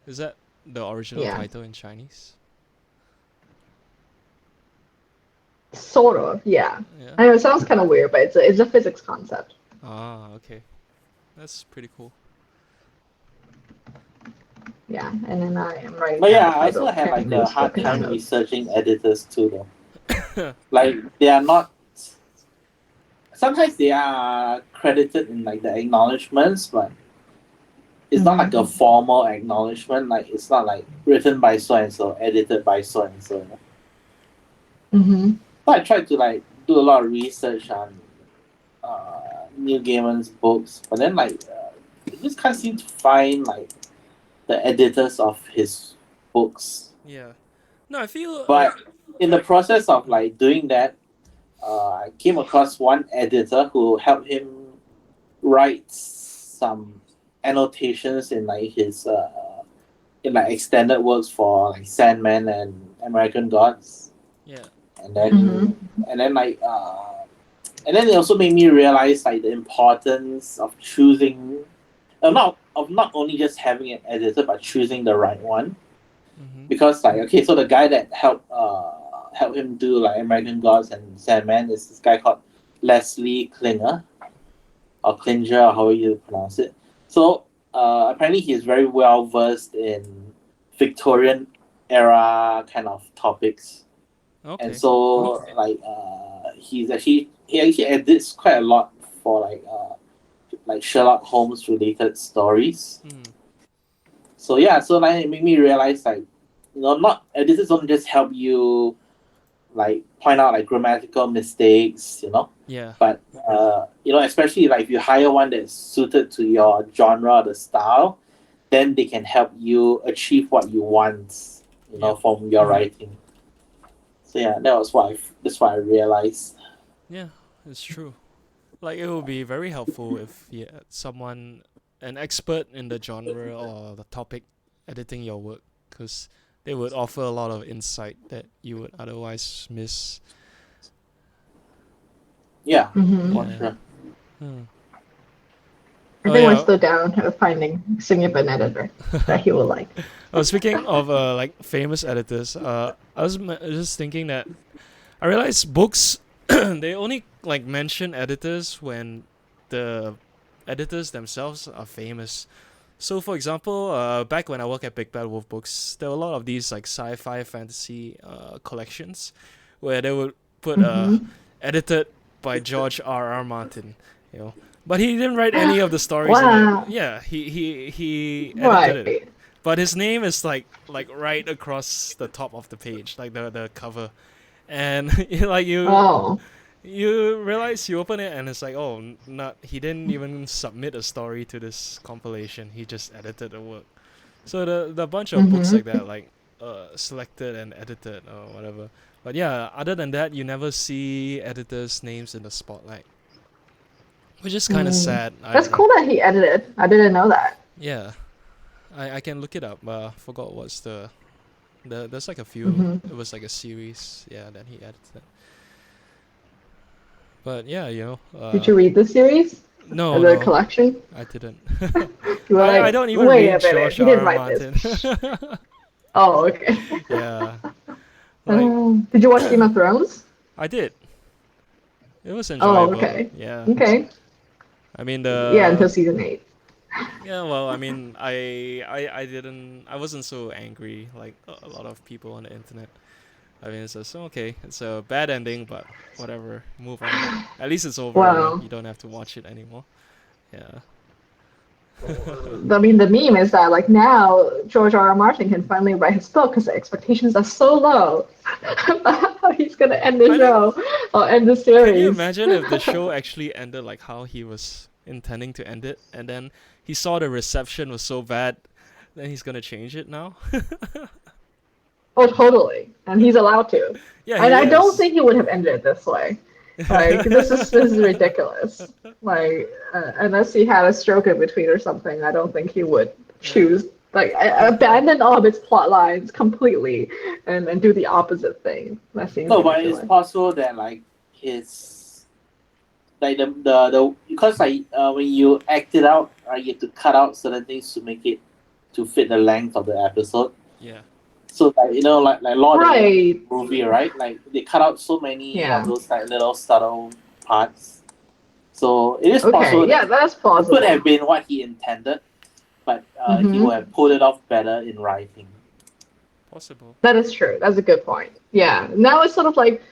Is that the original Yeah, title in Chinese? sort of. Yeah, Yeah. I know it sounds kind of weird, but it's a physics concept. Ah, okay. That's pretty cool. Yeah, and then I am writing But down yeah, the I title also of had Ken like a Liu's book hard in my time notes. researching editors too, though. Like they are not. Sometimes they are credited in like the acknowledgements, but it's not like Hmm. a formal acknowledgement. Like it's not like written by so and so, edited by so and so. Hmm. So I tried to like do a lot of research on Neil Gaiman's books, but then like I just can't seem to find like the editors of his books. Yeah. No, I feel But in the process of mhm. like doing that, I came across one editor who helped him write some annotations in like his in like extended works for like Sandman and American Gods, Yeah. and then and then like and then it also made me realize like the importance of choosing, not only just having an editor but choosing the right one. Mm-hmm. Because like okay, so the guy that helped him do like American Gods and Sandman is this guy called Leslie Klinger or Klinger or however you pronounce it. So apparently he's very well versed in Victorian era kind of topics, and Okay. so like he actually edits quite a lot for like Sherlock Holmes related stories. Mm. So yeah, so like it made me realize like not editors don't just help you like point out like grammatical mistakes, Yeah. but especially like if you hire one that's suited to your genre, the style, then they can help you achieve what you want, Yep. from your writing. So yeah, that's what I realized. Yeah, it's true. Like it would be very helpful if you had someone, an expert in the genre or the topic, editing your work, because they would offer a lot of insight that you would otherwise miss. Yeah, for Yeah. sure. Hmm. I Oh think we're yeah. still down to finding significant editor that he will like. Oh, speaking of like famous editors, I was just thinking that I realized books they only like mention editors when the editors themselves are famous. So, for example, back when I worked at Big Bad Wolf Books, there were a lot of these like sci-fi fantasy collections where they would put edited by George R. R. Martin, you know. But he didn't write any of the stories in it. Wow. Yeah, he edited it. Right. But his name is like right across the top of the page, like the cover. And like Oh. you realize you open it and it's like, oh, not he didn't even submit a story to this compilation. He just edited the work. So the bunch of books like that, like selected and edited or whatever. But yeah, other than that, you never see editors' names in the spotlight, which is kind of sad. I That's don't know. cool that he edited. I didn't know that. Yeah, I can look it up. Forgot what's there's like a few. It was like a series. Yeah, that he edited. But yeah, Did you read the series? no, The no, collection? I didn't. You were I like, don't even wait a read minute, George he R. didn't R. write Martin. this. Oh, okay. Yeah, like Did you watch Game of Thrones? I did. It was Oh, enjoyable. okay. Yeah, Okay. I mean Yeah, until season 8. yeah. Well, I mean, I didn't. I wasn't so angry like a lot of people on the internet. I mean, it's just okay. It's a bad ending, but whatever. Move on. At least it's over. Wow. You don't have to watch it anymore. Yeah. I mean, the meme is that like now George R. R. Martin can finally write his book because the expectations are so low about how he's gonna end the I think. show or end the Can you series. imagine if the show actually ended like how he was intending to end it, and then he saw the reception was so bad, then he's gonna change it now? Oh, totally, and he's allowed to. Yeah, And he I don't is. think he would have ended it this way. Like this is ridiculous. Like unless he had a stroke in between or something, I don't think he would Yeah. choose like abandon all of its plot lines completely and do the opposite thing. That seems No, but it's ridiculous. possible that like his like the because like when you act it out, right, you have to cut out certain things to make it to fit the length of the episode. Yeah. So like like Lord of the Rings Right. movie, right? Like they cut out so many of Yeah. those like little subtle parts. So it is Okay. possible Yeah, that that's it could plausible. have been what he intended, but he would have pulled it off better in writing. Possible. That is true. That's a good point. Yeah. Now it's sort of like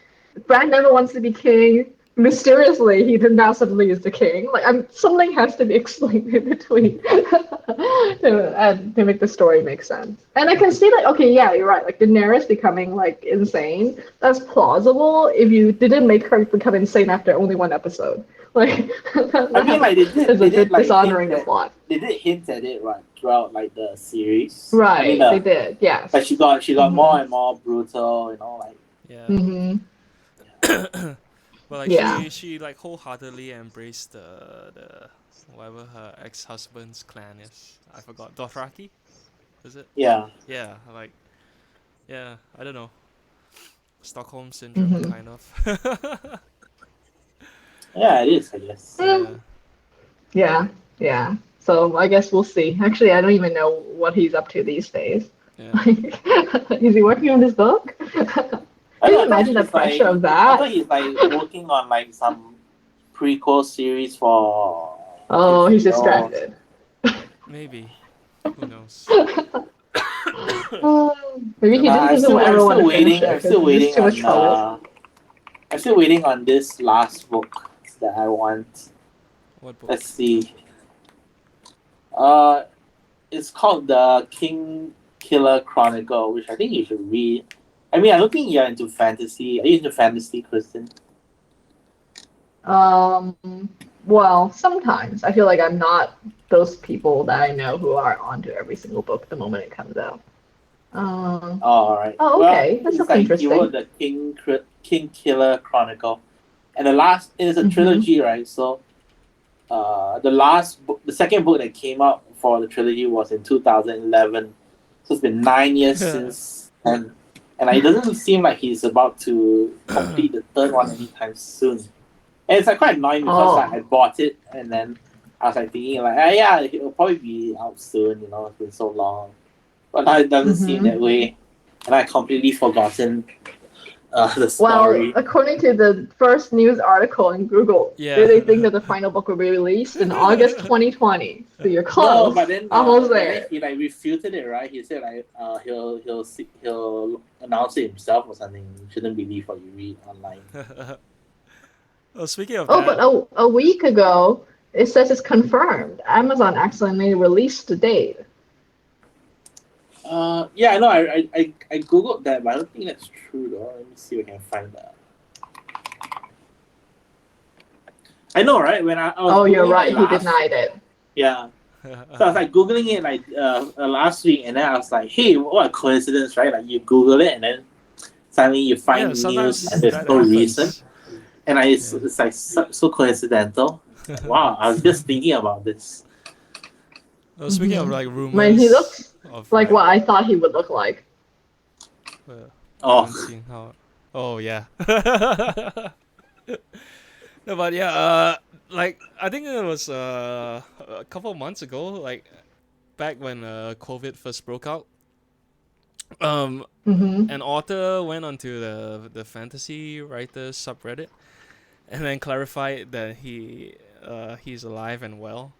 Bran never wants to be king. Mysteriously, he then now suddenly is the king. Like, something has to be explained in between to make the story make sense. And I can see, like, okay, yeah, you're right. Like, Daenerys becoming, like, insane. That's plausible if you didn't make her become insane after only one episode. Like, I mean, like is a they did bit like dishonoring the plot. they did hint at it right throughout like the series. I mean, Right, they did, yes. but she got more and more brutal, like. Yeah. Mm-hmm. But like Yeah. she like wholeheartedly embraced the whatever her ex-husband's clan is. I forgot. Dothraki? Is it? Yeah. Yeah, like yeah, I don't know. Stockholm syndrome Hmm. kind of. Yeah, it is, I guess. Yeah. Yeah, yeah. So I guess we'll see. Actually, I don't even know what he's up to these days. Yeah. Is he working on his book? Can you imagine the pressure of I thought that? he's like working on like some prequel series for Oh, he's HBO. distracted. Maybe. Who knows? Maybe No, he but just I'm doesn't still ever want to finish I'm it because still it's just waiting too much on trouble. I'm still waiting on this last book that I want. what book? Let's see. Uh, it's called the King Killer Chronicle, which I think you should read. I mean, I don't think you're into fantasy. Are you into fantasy, Kristen? Um, well, sometimes I feel like I'm not those people that I know who are onto every single book the moment it comes out. Um, Oh, all right. oh, Well, okay, that it's sounds like he wrote interesting. the King Killer Chronicle, and the last is a Mm-hmm. trilogy, right? So, the last book, the second book that came out for the trilogy was in 2011. So it's been 9 years since, and it doesn't seem like he's about to complete the third one anytime soon. And it's like quite annoying because like I Oh. bought it and then I was like thinking like, ah, yeah, it'll probably be out soon. You know, it's been so long, but now it doesn't seem Mm-hmm. that way, and I completely forgotten the Well, story. according to the first news article in Google, they think Yeah. that the final book will be released in August 2020. So you're No, close, almost but then there. he like refuted it, right? He said like he'll announce it himself or something. You shouldn't believe what you read online. Oh, speaking of Oh, but that, a week ago, it says it's confirmed. Amazon accidentally released the date. Yeah, I know. I googled that, but I don't think that's true though. Let me see if I can find that. I know, right? When I was Oh, you're googling like right. He last, denied it. yeah. So I was like googling it like last week, and then I was like, hey, what a coincidence, right? Like you Google it, and then suddenly you yeah, find news sometimes and there's that no reason, happens. and Yeah. it's like so coincidental. Like, wow, I was just thinking about this. Well, speaking of Hmm. like Man, he rumors looks of like like, what I thought he would look like. I Oh, haven't seen how. Oh yeah. No, but yeah, like I think it was a couple of months ago, like back when COVID first broke out. Um, Hmm. an author went onto the fantasy writers subreddit and then clarified that he's alive and well,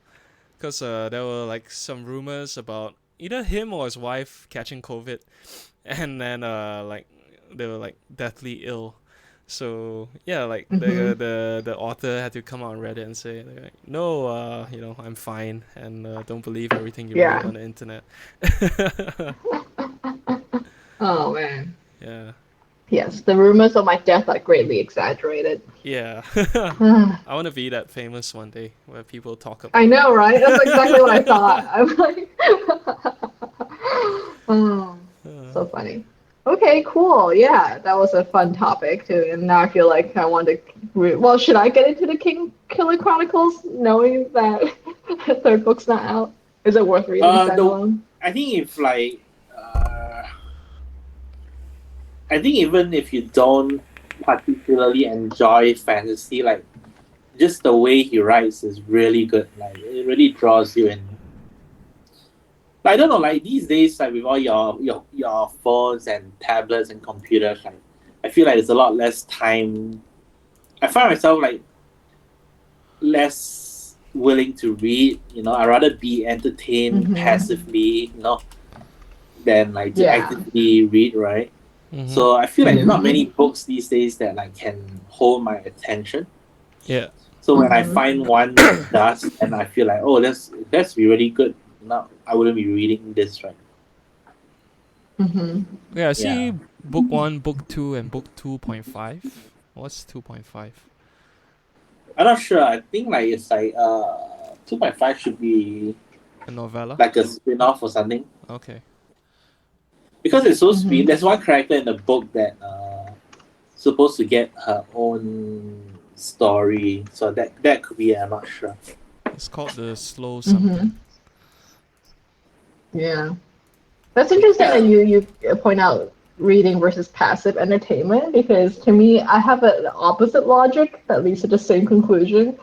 because there were like some rumors about either him or his wife catching COVID, and then like they were like deathly ill. So yeah, like Hmm. the author had to come out on Reddit and say like, no, I'm fine, and don't believe everything you read Yeah. on the internet. Oh man. Yeah, Yes, the rumors of my death are greatly exaggerated. yeah. I I want to be that famous one day where people talk about know, right? That's exactly what I thought. it. I'm like, oh, so funny. Okay, cool. Yeah, that was a fun topic too. And now I feel like I want to. Well, should I get into the King Killer Chronicles, knowing that the third book's not out? Is it worth reading the standalone? I think if like I think even if you don't particularly enjoy fantasy, like just the way he writes is really good. Like it really draws you in. Like, I don't know, like these days, like with all your phones and tablets and computers, like I feel like there's a lot less time. I find myself like less willing to read. You know, I rather be entertained Mm-hmm. passively, than like to Yeah. actively read, right? Mm-hmm. So I feel like there's not Mm-hmm. many books these days that like can hold my attention. Yeah. So when I Mm-hmm. find one that does, and I feel like, oh, that's be really good. Now I wouldn't be reading this, right? Mm-hmm. Yeah, I Yeah. see book one, book two, and book 2.5. What's 2.5? I'm not sure. I think like it's like 2.5 should be A novella? like a spin-off or something. Okay. Because it's so sweet. Mm-hmm. There's one character in the book that supposed to get her own story. So that could be, I'm not sure. It's called the slow something. Yeah. That's interesting that Yeah. you point out reading versus passive entertainment because to me, I have an opposite logic that leads to the same conclusion.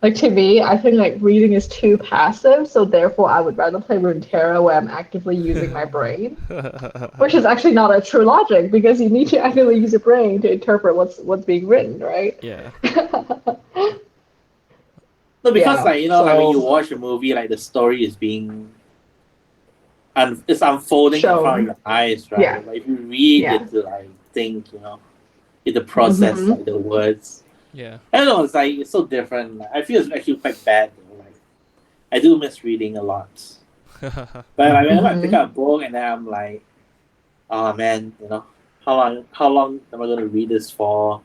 Like to me, I think like reading is too passive, so therefore I would rather play runeterra where I'm actively using my brain, which is actually not a true logic because you need to actively use your brain to interpret what's being written, right? Yeah. No, because Yeah. like like when you So watch a movie, like the story is being it's unfolding in front of shown. your eyes, Yeah. right? Like if you read, you Yeah. have to like think, you have to process Mm-hmm. like the words. Yeah. I don't know, it's like it's so different. I feel it's actually quite bad. Like I do miss reading a lot. But like whenever I pick Mm-hmm. up a book and then I'm like, oh man, how long am I gonna read this for?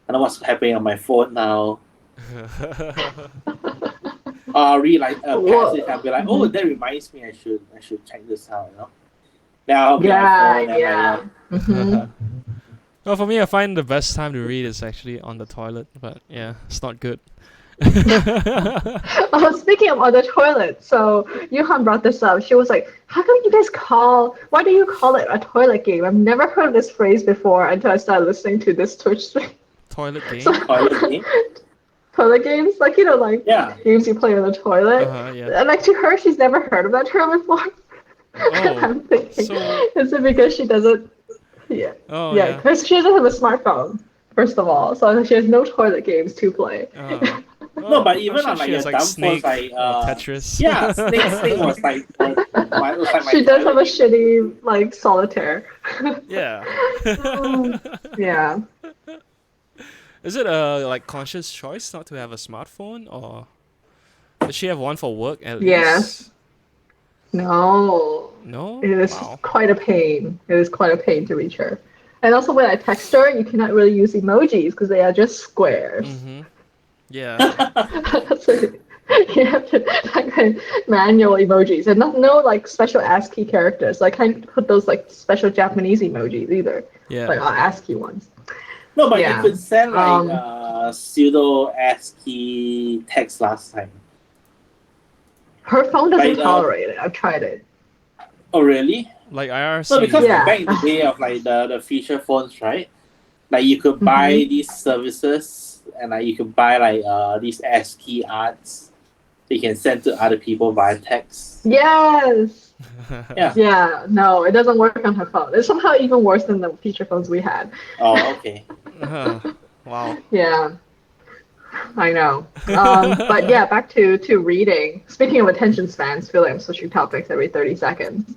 I know what's happening on my phone now. I'll read like a passage and I'll be like, oh, Well, that reminds me I should check this out. Then I'll be on my yeah, phone and yeah. Mm-hmm. Well, for me, I find the best time to read is actually on the toilet, but yeah, it's not good. Oh, speaking of on the toilet, so Yuhan brought this up. She was like, "How come you guys why do you call it a toilet game? I've never heard of this phrase before until I started listening to this Twitch stream." Toilet So, game? toilet game. toilet games, like like Yeah. games you play on the toilet. Yeah. And like to her, she's never heard of that term before. And Oh, I'm thinking, so, is it because she doesn't? Yeah, oh yeah, yeah. because she doesn't have a smartphone. First of all, so she has no toilet games to play. No, Well, but I'm even sure on she like your has like dumb phones, Snake like or Tetris. yeah, Snake was like my She does have toilet a game. shitty like solitaire. Yeah. Yeah. Is it a like conscious choice not to have a smartphone, or does she have one for work at Yes. least? No. It No? is Wow. quite a pain. It is quite a pain to reach her. And also when I text her, you cannot really use emojis because they are just squares. Mm-hmm. Yeah. So you have to type in manual emojis and no like special ASCII characters. So I can't put those like special Japanese emojis either. Yeah. Like ASCII ones. No, but you Yeah. could send like pseudo ASCII text last time. Her phone doesn't Like tolerate it. I've tried it. oh really? Like No, because IRC. Yeah. back in the day of like the feature phones, right? Like you could buy these services and like you could buy like these ASCII arts that you can send to other people via text. Yes. Yeah. Yeah. No, it doesn't work on her phone. It's somehow even worse than the feature phones we had. Oh, okay. Wow. Yeah. I know. But yeah, back to reading. Speaking of attention spans, feel like I'm switching topics every 30 seconds.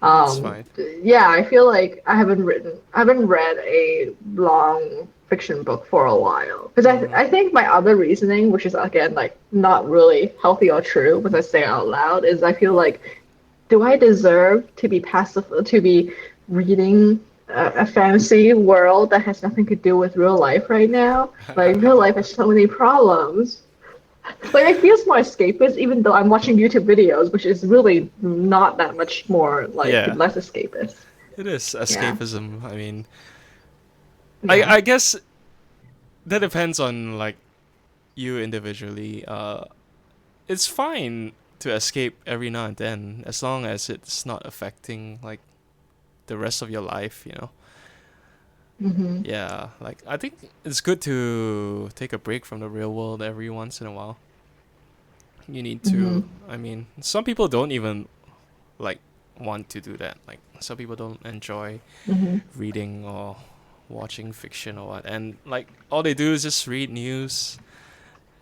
That's fine. Yeah, I feel like I haven't read a long fiction book for a while because I think my other reasoning, which is again like not really healthy or true, but I say it out loud, is I feel like, do I deserve to be reading a fantasy world that has nothing to do with real life right now? Like real life has so many problems. Like it feels more escapist, even though I'm watching YouTube videos, which is really not that much more like Yeah. less escapist. It is escapism. I mean, Yeah. I guess that depends on like you individually. It's fine to escape every now and then as long as it's not affecting like the rest of your life, you know. Mm-hmm. Yeah, like I think it's good to take a break from the real world every once in a while. You need to. I mean, some people don't even like want to do that. Like some people don't enjoy reading or watching fiction or what, and like all they do is just read news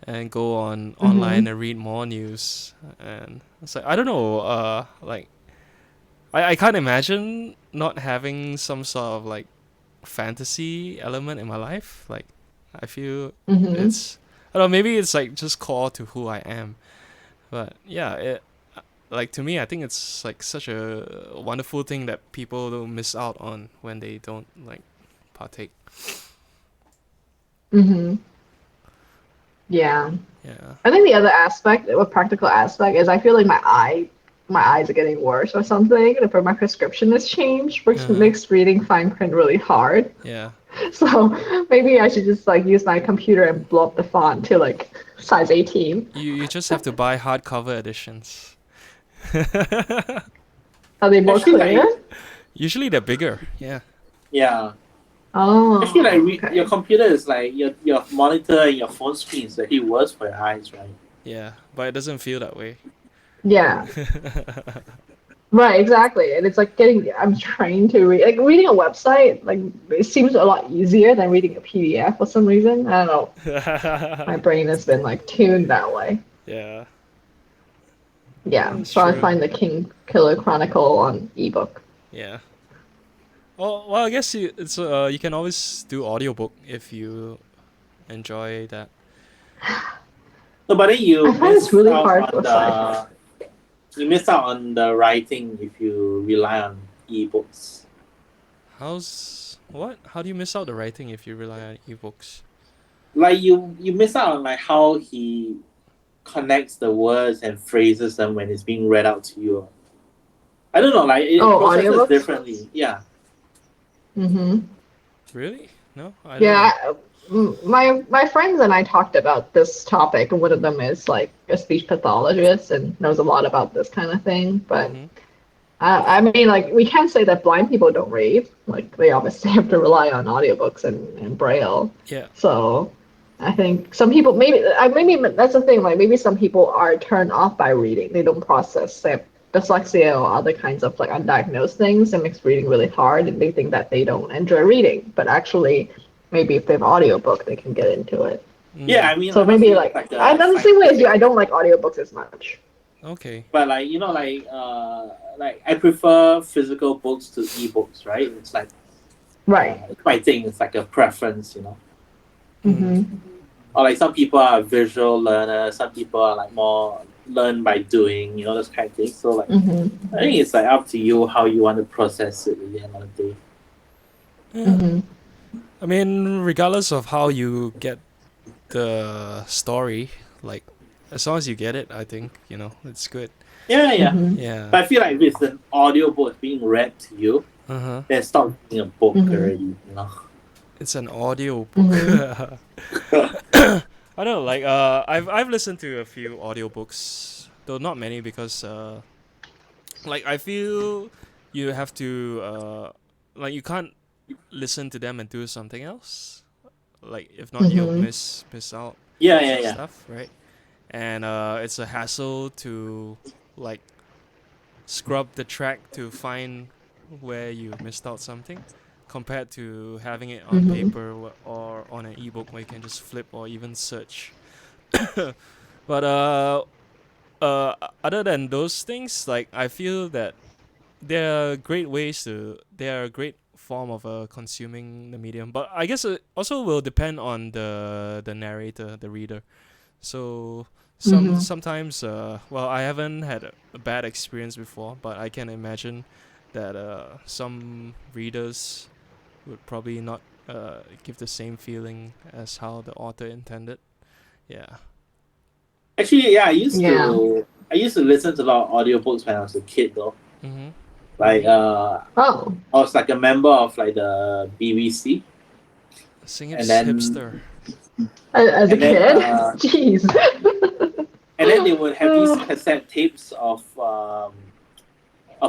and go on online and read more news, and it's like I don't know. Like I can't imagine not having some sort of like fantasy element in my life. Like I feel it's I don't know, maybe it's like just core to who I am. But yeah, it like to me I think it's like such a wonderful thing that people don't miss out on when they don't like partake. Yeah. Yeah. I think the other aspect, a practical aspect, is I feel like my eyes are getting worse or something. My prescription has changed, which makes reading fine print really hard. Yeah. So maybe I should just like use my computer and blow up the font to like size 18. You just have to buy hardcover editions. Are they more Actually, clear? like, Usually they're bigger. Yeah. yeah. Actually, Oh, like your okay. computer is like your monitor and your phone screen is actually worse for your eyes, right? Yeah, but it doesn't feel that way. Yeah, right, exactly. And it's like I'm trying to read, like reading a website, like it seems a lot easier than reading a PDF for some reason. I don't know. My brain has been like tuned that way. Yeah, Yeah, that's so I true. find the King Killer Chronicle on ebook. Yeah. Well, I guess you can always do audiobook if you enjoy that. No, but then I find it's really hard to decide. you miss out on the writing if you rely on ebooks. How do you miss out the writing if you rely on ebooks? Like you miss out on like how he connects the words and phrases them when it's being read out to you. I don't know, like it Oh, processes audiobooks? differently. Yeah. Mm-hmm. Really? No, I don't know. Yeah, my friends and I talked about this topic, and one of them is like a speech pathologist and knows a lot about this kind of thing. But Mm-hmm. I mean, like we can't say that blind people don't read. Like they obviously have to rely on audiobooks and Braille. Yeah. So I think some people maybe that's the thing. Like maybe some people are turned off by reading. They don't process say, dyslexia or other kinds of like undiagnosed things. It makes reading really hard, and they think that they don't enjoy reading. But actually, maybe if they have audiobook, they can get into it. Yeah, Mm. I mean So I'm not maybe saying it's like like I'm a the same way as you. I scientific, don't like audiobooks as much. Okay. but like like I prefer physical books to ebooks, right? It's like Right. it's my thing, it's like a preference, you know. Mm. Mm-hmm. Or like some people are visual learners, some people are like more learn by doing, you know, those kind of things. So like Mm-hmm. I think it's like up to you how you want to process it at the end of the day. Yeah. Mm-hmm. I mean, regardless of how you get the story, like as long as you get it, I think it's good. Yeah, yeah. Mm-hmm. Yeah. But I feel like if it's an audio book being read to you, Uh huh. then stop being a book Mm-hmm. already, you know. It's an audio book. Mm-hmm. I don't know, like I've listened to a few audiobooks, though not many because like I feel you have to like you can't listen to them and do something else. Like if not, you'll Mm-hmm. miss out Yeah, yeah, yeah. stuff, right? And it's a hassle to like scrub the track to find where you missed out something compared to having it on Mm-hmm. paper or on an ebook where you can just flip or even search. But other than those things, like I feel that they are a great form of consuming the medium. But I guess it also will depend on the narrator, the reader. So Mm-hmm. sometimes well, I haven't had a bad experience before, but I can imagine that some readers would probably not give the same feeling as how the author intended. Yeah. Actually, yeah, Yeah. I used to listen to a lot of audiobooks when I was a kid though. Mhm. Like Oh, I was like a member of like the BBC, Sing and hipster. then as a and then kid? uh, Jeez. and then they would have these cassette tapes of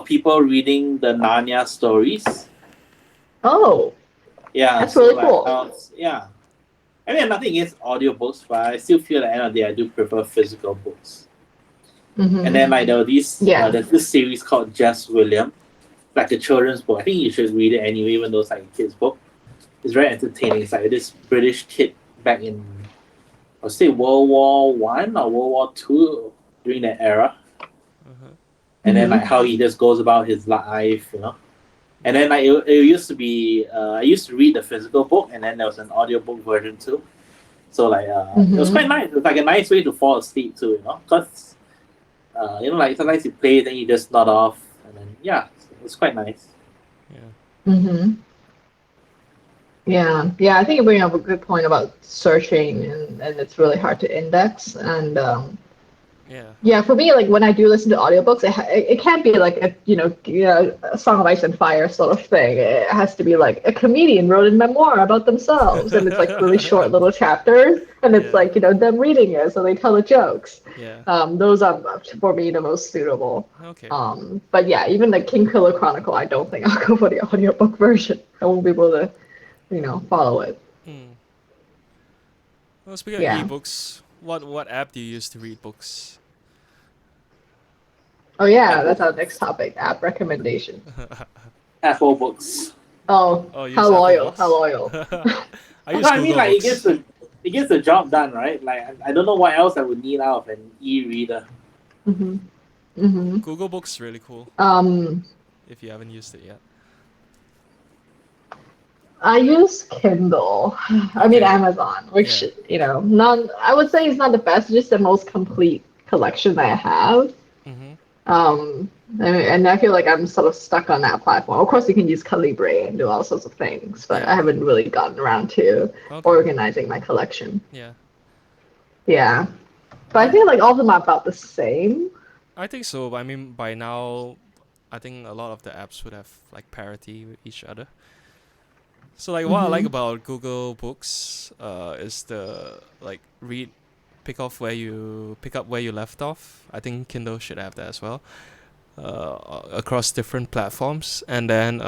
people reading the Narnia stories. Oh, Yeah, that's so really like cool. yeah. I mean, nothing against audiobooks, but I still feel at the end of the day, I do prefer physical books. And then Mm-hmm. like Yeah. there's this series called Just William, like a children's book. I think you should read it anyway, even though it's like a kid's book. It's very entertaining. It's like this British kid back in I'll say World War I or World War II during that era. Uh-huh. And then like Mm-hmm. how he just goes about his life, you know. And then like it used to be I used to read the physical book and then there was an audiobook version too. So like it was quite Mm-hmm. nice. It was like a nice way to fall asleep too, you know. Because like sometimes you play then you just nod off and then yeah, it's quite nice. Yeah. Mm-hmm. Yeah. Yeah. I think you bring up a good point about searching, and it's really hard to index. And Yeah. Yeah, for me, like when I do listen to audiobooks, it can't be like a a Song of Ice and Fire sort of thing. It has to be like a comedian wrote a memoir about themselves, and it's like really short little chapters, and it's Yeah. like them reading it, so they tell the jokes. Yeah. Those are for me the most suitable. Okay. But yeah, even the King Killer Chronicle, I don't think I'll go for the audiobook version. I won't be able to, follow it. Hmm. Well, speaking of Yeah. ebooks, what app do you use to read books? Oh yeah, Apple that's our next topic. App recommendations. Apple Books. Oh, Oh, you how use Apple loyal, how Books? loyal. I No, use I mean Google like Books. it gets the job done, right? Like I don't know what else I would need out of an e-reader. Mhm. Mhm. Google Books is really cool Um, if you haven't used it yet. I use Kindle. I mean Okay. Amazon, which Yeah. not I would say is not the best, just the most complete collection that I have. Mhm. And I feel like I'm sort of stuck on that platform. Of course, you can use Calibri and do all sorts of things, but I Yeah. haven't really gotten around to Okay. organizing my collection. Yeah. Yeah, but I Um, feel like all of them are about the same. I think so. I mean, by now, I think a lot of the apps would have like parity with each other. So like what I like Mhm. about Google Books is the like read pick up where you left off. I think Kindle should have that as well. Across different platforms, and then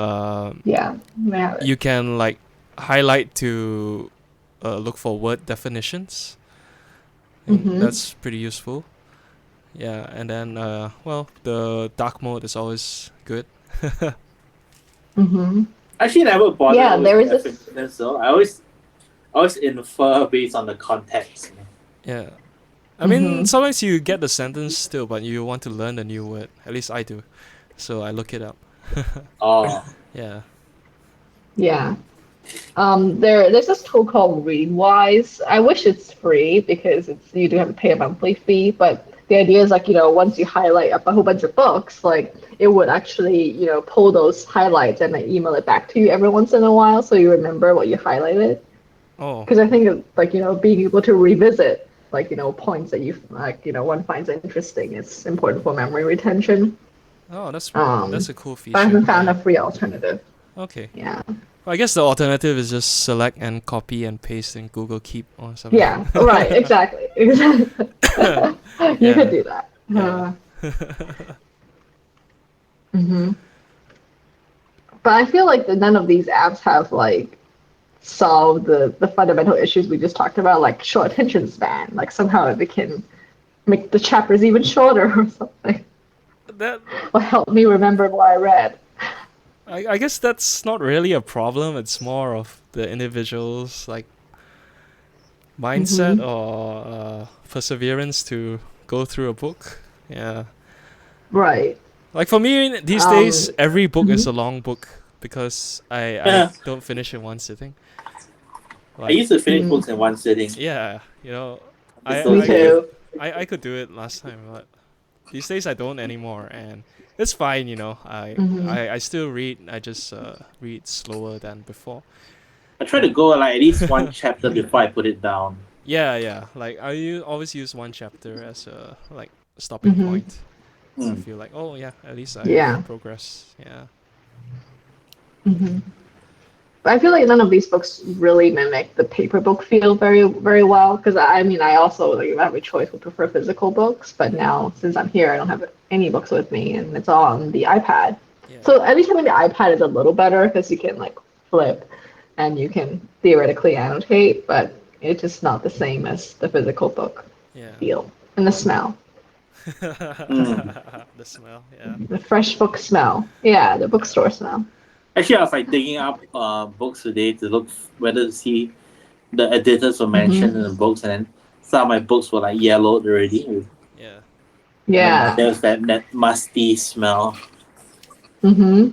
Yeah, I have it. you can like highlight to look for word definitions. I think Mhm. that's pretty useful. Yeah, and then well, the dark mode is always good. Mhm. Actually, never Yeah, bother with there the is this. definitions though. I always infer based on the context. Yeah. I mean, Mhm. sometimes you get the sentence still, but you want to learn the new word. At least I do. So I look it up. Oh, Yeah. Yeah. There's this tool called Readwise. I wish it's free because you do have to pay a monthly fee, but the idea is like, once you highlight up a whole bunch of books, like it would actually, pull those highlights and then email it back to you every once in a while so you remember what you highlighted. Oh. Because I think like, being able to revisit like, points that you like, one finds interesting is important for memory retention. Oh, that's Um, a cool but I feature. haven't found Yeah. a free alternative. Okay. Yeah. Well, I guess the alternative is just select and copy and paste in Google Keep or something. Yeah, right, exactly. Exactly. You could Yeah. do that. Yeah. Hmm. But I feel like that none of these apps have like solved the fundamental issues we just talked about, like short attention span. Like somehow they can make the chapters even shorter or something, that or help me remember what I read. I guess that's not really a problem. It's more of the individual's like mindset Hmm. or perseverance to go through a book. Yeah. Right. Like for me these days, Um, every book is mhm. a long book because I I don't finish in one sitting. Like used to finish Mm, books in one sitting. yeah, It's I so me I could serious. too. I could do it last time, but these days I don't anymore, and it's fine. Hmm. I still read. I just read slower than before. I try to go like at least one chapter before I put it down. Yeah, yeah. Like always use one chapter as a like stopping Hmm. point. I Hmm. feel like, oh yeah, at least I've Yeah. progressed. Yeah. Hmm. But I feel like none of these books really mimic the paper book feel very, very well. Because I mean, I also, like, if I have a choice, would prefer physical books. But now, since I'm here, I don't have any books with me, and it's all on the iPad. Yeah. So at least having the iPad is a little better because you can like flip, and you can theoretically annotate. But it's just not the same as the physical book Yeah. feel and the smell, Hmm. The smell. Yeah. the fresh book smell. Yeah, the Yeah. bookstore smell. Actually, I was like digging up books today to look whether to see the editors were Hmm. mentioned in the books, and then some of my books were like yellowed already. Yeah. And then Yeah. there was that musty smell. Hmm.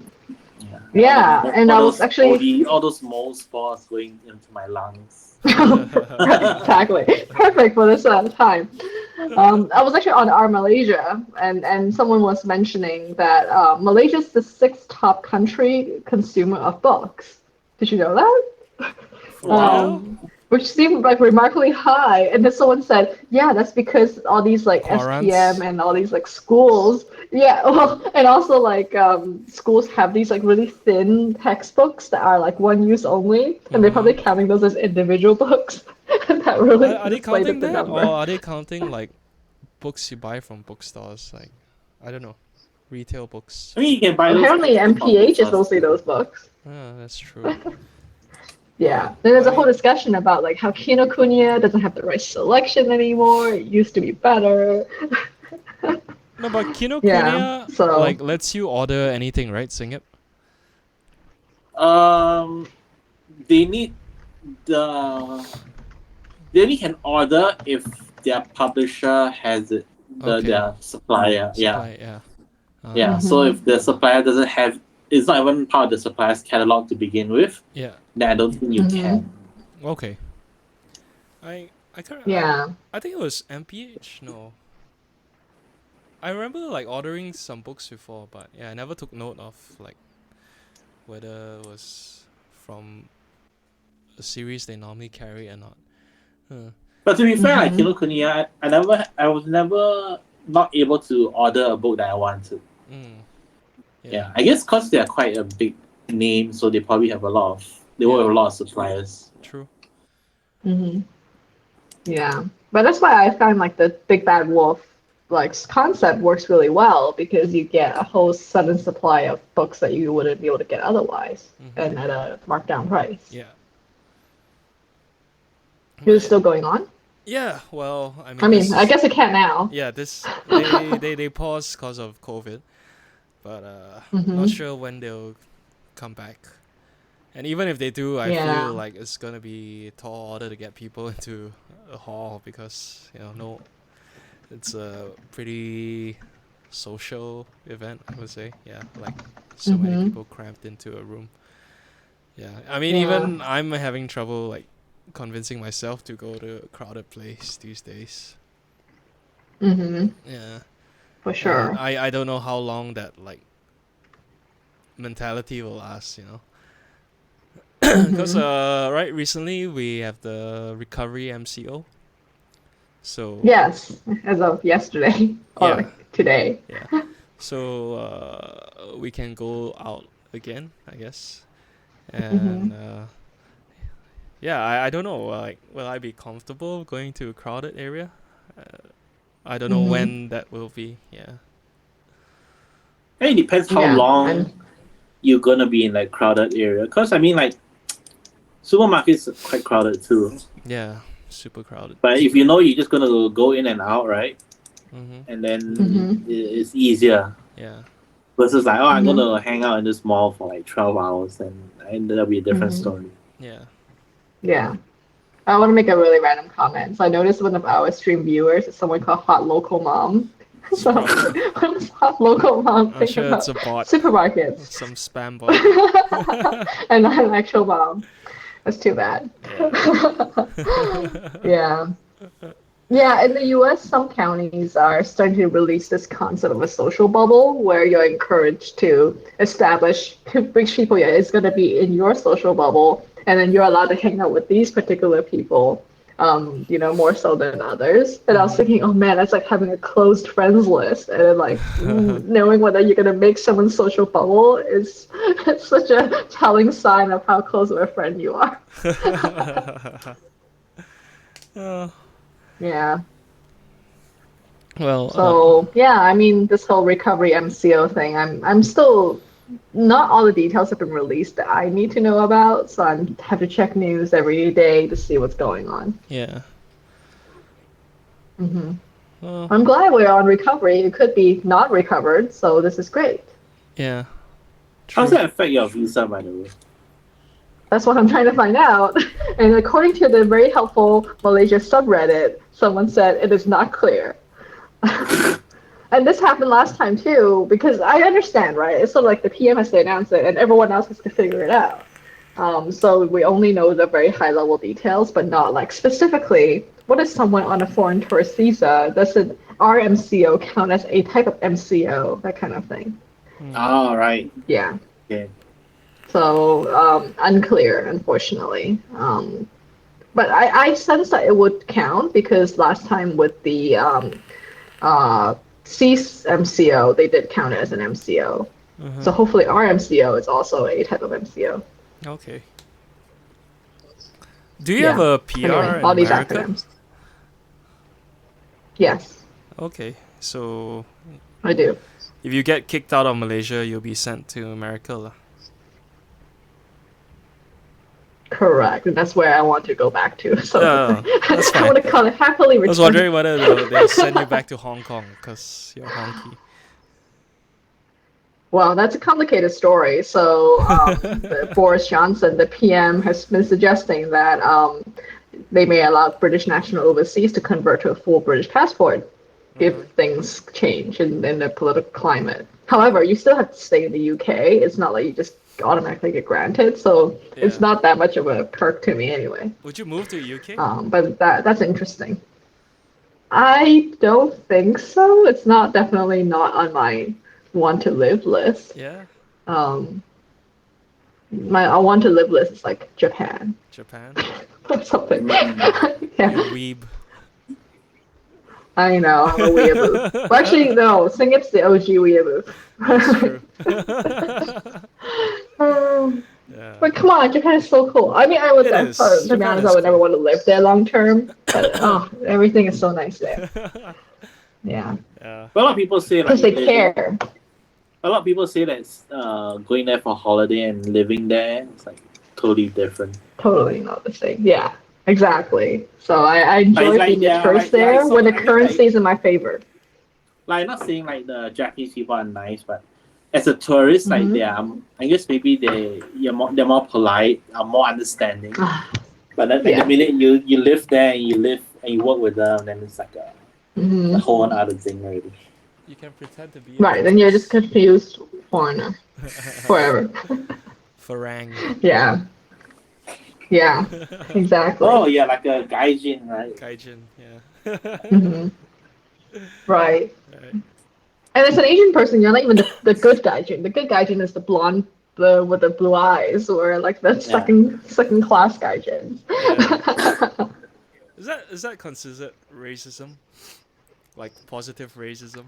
Yeah, Yeah, and all I was those actually moldy, all those mold spores going into my lungs. exactly perfect for this time. I was actually on Our Malaysia, and someone was mentioning that Malaysia is the sixth top country consumer of books. Did you know that? For Wow. real? Um, which seemed like remarkably high. And then someone said, yeah, that's because all these like Quarants? SPM and all these like schools, yeah, well, and also like schools have these like really thin textbooks that are like one use only, and they're probably counting those as individual books. And that really Are they inflated counting the that, or number. are they counting like books you buy from bookstores? Like, I don't know, retail books. I mean, you can buy those Apparently, textbooks from MPH is bookstores mostly too. those books. Ah, that's true. Yeah. Then Well, there's I a whole mean, discussion about like how Kinokuniya doesn't have the right selection anymore. It used to be better. no, but Yeah. Kinokuniya So. like lets you order anything, right? Sing it. Um, they need the they only can order if their publisher has it, Okay, their supplier. Yeah, supply. Yeah. yeah. So Mhm. if the supplier doesn't have, it's not even part of the supplier's catalog to begin with, Yeah. then I don't think you Mhm. can. Okay. I can't. Yeah. I think it was MPH. No, I remember like ordering some books before, but yeah, I never took note of like whether it was from a series they normally carry or not. Huh. But to be fair, like Mhm. Kinokuniya, I was never not able to order a book that I wanted. Mm. Yeah. Yeah, I guess because they are quite a big name, so they probably have they work Yeah. with a lot of suppliers. True. Mhm. Yeah. But that's why I find like the Big Bad Wolf like concept works really well because you get a whole sudden supply of books that you wouldn't be able to get otherwise Mhm. and at a markdown price. Yeah. Is it But still going on? yeah. Well, I I mean, mean, I this. guess it can't now. Yeah. This. They paused because of COVID, but not Mhm. sure when they'll come back. And even if they do, I feel Yeah. like it's gonna be a tall order to get people into a hall because no, it's a pretty social event. I would say, yeah, like so many Mhm. people cramped into a room. Yeah, I mean, Yeah. even I'm having trouble like convincing myself to go to a crowded place these days. Mhm. Yeah, For and sure. I don't know how long that like mentality will last. Because Mhm. right recently we have the recovery MCO. So Yes, as of yesterday or yeah, like today. yeah. So we can go out again, I guess. And Mhm. yeah, I don't know. Like, will I be comfortable going to a crowded area? I don't know Mhm. when that will be. Yeah. It depends how Yeah. long And you're gonna be in like crowded area. Cause I mean like supermarkets are quite crowded too. Yeah. Super crowded. But if you know you're just gonna go in and out, right? Mhm. And then mhm. it's easier Yeah. versus like, oh, I'm Mhm. gonna hang out in this mall for like 12 hours, and that'll be a different Mhm. story. Yeah. Yeah. I want to make a really random comment. So I noticed one of our stream viewers is someone called Hot Local Mom. It's So pro- what does Hot Local Mom I'm think sure it's about a bot, supermarkets? some spam bot. And not an actual mom. That's too bad. Yeah. Yeah. Yeah, in the US, some counties are starting to release this concept of a social bubble where you're encouraged to establish which people is going to be in your social bubble, and then you're allowed to hang out with these particular people, more so than others. And I was Mhm. thinking, oh man, that's like having a closed friends list, and then like knowing whether you're going to make someone's social bubble is it's such a telling sign of how close of a friend you are. uh, Yeah. well, So yeah, I mean this whole recovery MCO thing, I'm still not all the details have been released that I need to know about, so I have to check news every day to see what's going on. yeah. hmm Well, I'm glad we're on recovery. It could be not recovered, so this is great. yeah. How does True. that affect your visa, by the way? That's what I'm trying to find out. And according to the very helpful Malaysia subreddit, someone said it is not clear. And this happened last time too, because I understand, right? It's sort of like the PM has to announce it, and everyone else has to figure it out. So we only know the very high level details, but not like specifically what is someone on a foreign tourist visa? Does an RMCO count as a type of MCO? That kind of thing. Mm. Oh, right. Yeah. Okay. So unclear, unfortunately. But I sense that it would count because last time with the Cease MCO, they did count it as an MCO. Uh-huh. So hopefully our MCO is also a type of MCO. Okay. Do you have Yeah. a PR Anyway, in all these America? acronyms. Yes, Okay, so I do. if you get kicked out of Malaysia, you'll be sent to America, lah. Correct. And that's where I want to go back to. So No, that's I fine. want to kind of happily I was return. wondering whether they'll send you back to Hong Kong because you're honky. Well, that's a complicated story. So, Boris Johnson, the PM, has been suggesting that they may allow British national overseas to convert to a full British passport if Uh-huh. things change in the political climate. However, you still have to stay in the UK. It's not like you just automatically get granted. So it's Yeah. not that much of a perk to me anyway. Would you move to UK? But that's interesting. I don't think so. It's not definitely not on my want to live list. Yeah, Um, my I want to live list is like Japan Japan. or something. Mm. You Yeah, weeb. I know. I'm a weeaboo. Well, actually, no. Singap's the OG weeaboo. That's true. Um, Yeah. but come on, Japan is so cool. I mean, It is. to be Japan honest, I is would never cool. want to live there long term. But everything is so nice there. Yeah, Yeah. But a lot of people say because like they living. care. A lot of people say that going there for holiday and living there is like totally different. Totally not the same. Yeah, exactly. So I Like it's enjoy like being a tourist yeah, there so when the I mean currency is in my favor. like not saying like the Japanese people are nice, but as a tourist, like Hmm. they are, I guess maybe they're more polite, are more understanding. But then, like the Yeah. minute you live there and you work with them, then it's like a Hmm. whole other thing already. You can pretend to be a Right. Then you're just tourist. confused foreigner forever. Farang. Yeah. Yeah. Oh Exactly. yeah, like a gaijin, right? Gaijin, yeah. Hmm. Right. Right. And as an Asian person, you're not even the good gaijin. The good gaijin is the blonde, the with the blue eyes, or like the Yeah. second class gaijin. Yeah. Is that considered racism? Like positive racism?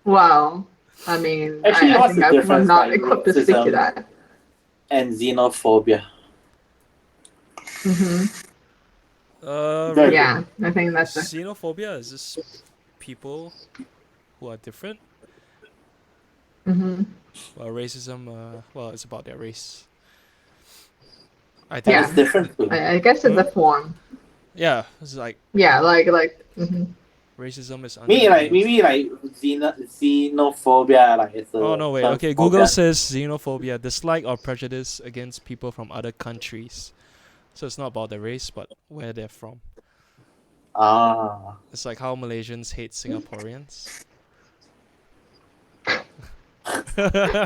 Well, I mean, Actually, I what's think the I'm difference not like equipped to speak to racism that. and xenophobia? Hmm. Very Right. Yeah, different. I think that's a, Xenophobia is just people who are different. hmm Well, racism, well, it's about their race. I And think. it's yeah. different too. I guess it's Huh? a form. Yeah, it's like Yeah, like. racism is Me like underused. maybe like xenophobia like it's Oh a no, wait. term Okay, Google phobia. says xenophobia, dislike or prejudice against people from other countries. So it's not about the race, but where they're from. Ah. It's like how Malaysians hate Singaporeans.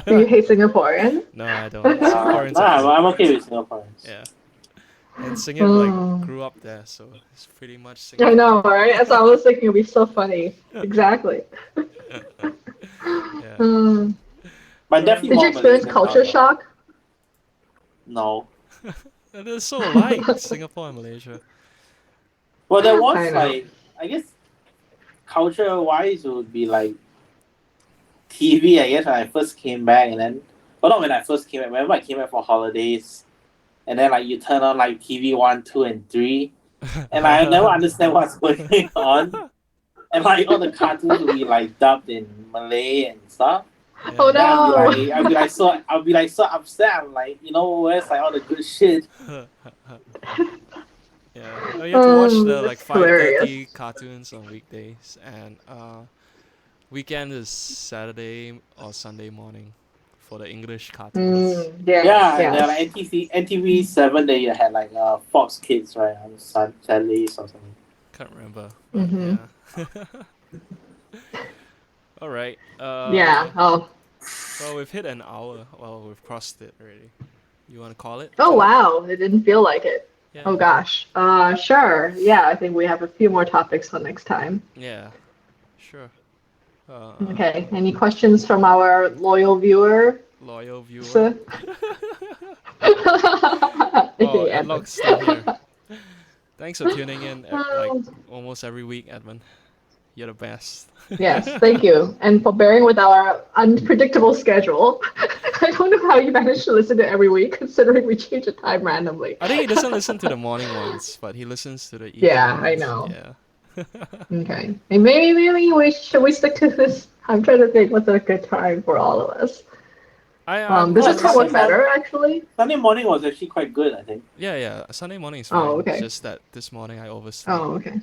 Do you hate Singaporean? No, I don't. Singaporeans are Nah, cool. I'm okay with Singaporeans. Yeah. And Singap like Oh, grew up there, so it's pretty much I Singapore. know, right? As I was thinking, it'd be so funny. Exactly. Yeah. Hmm. But definitely Did you more experience Malaysian culture culture. shock? No. And they're so alike, Singapore and Malaysia. Well, there I was know. like I guess culture wise it would be like TV. I guess when I first came back, and then well, not when I first came back. Remember, I came back for holidays, and then like you turn on like TV 1, 2, and 3, and I never understand what's going on, and like all the cartoons will be like dubbed in Malay and stuff. Oh Then no! I'll be like so upset. I'm like, where's like all the good shit? Yeah. Oh, you have to watch the like It's hilarious. 5:30 cartoons on weekdays, and weekend is Saturday or Sunday morning for the English cartoons. Yes, Yeah, and then yes. like NTV 7 they had like Fox Kids right on Saturdays or something. Can't remember, but Hmm. yeah. All right. Yeah. Oh. Well, we've hit an hour. Well, we've crossed it already. You want to call it? Oh wow! It didn't feel like it. Yeah. Oh gosh. Sure. Yeah, I think we have a few more topics for next time. Yeah. Sure. Okay. Any questions from our loyal viewer? Loyal viewer. Sir? Oh, Hey, Edmund. Edlock's still here. Thanks for tuning in like almost every week, Edmund. You're the best. Yes, thank you. And for bearing with our unpredictable schedule. I don't know how you manage to listen to every week, considering we change the time randomly. I think he doesn't listen to the morning ones, but he listens to the evening Yeah, I ones. know. Yeah. Okay. And maybe we stick to this. I'm trying to think what's a good time for all of us. I'm Does Well, this time work Sunday, better, actually? Sunday morning was actually quite good, I think. yeah. Sunday morning is Oh, fine. It's okay. just that this morning I Oh, okay.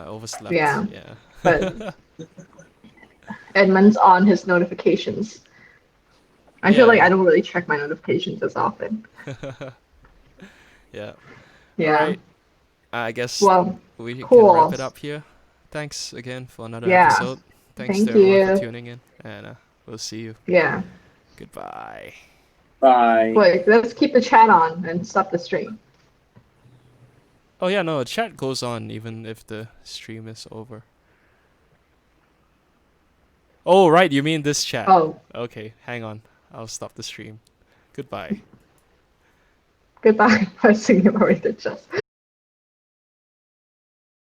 overslept. Yeah, Yeah. but Edmund's on his notifications. I feel like Yeah. I don't really check my notifications as often. Yeah. All Yeah. right. I guess Well, we can wrap cool. it up here. Thanks again for another Yeah. episode. Thanks to Thank everyone for you. tuning in, and we'll see you. Yeah. Goodbye. Bye. Wait, let's keep the chat on and stop the stream. Oh yeah, no, chat goes on even if the stream is over. Oh right, you mean this chat? Oh, Okay, hang on. I'll stop the stream. Goodbye. goodbye. I was thinking about it just.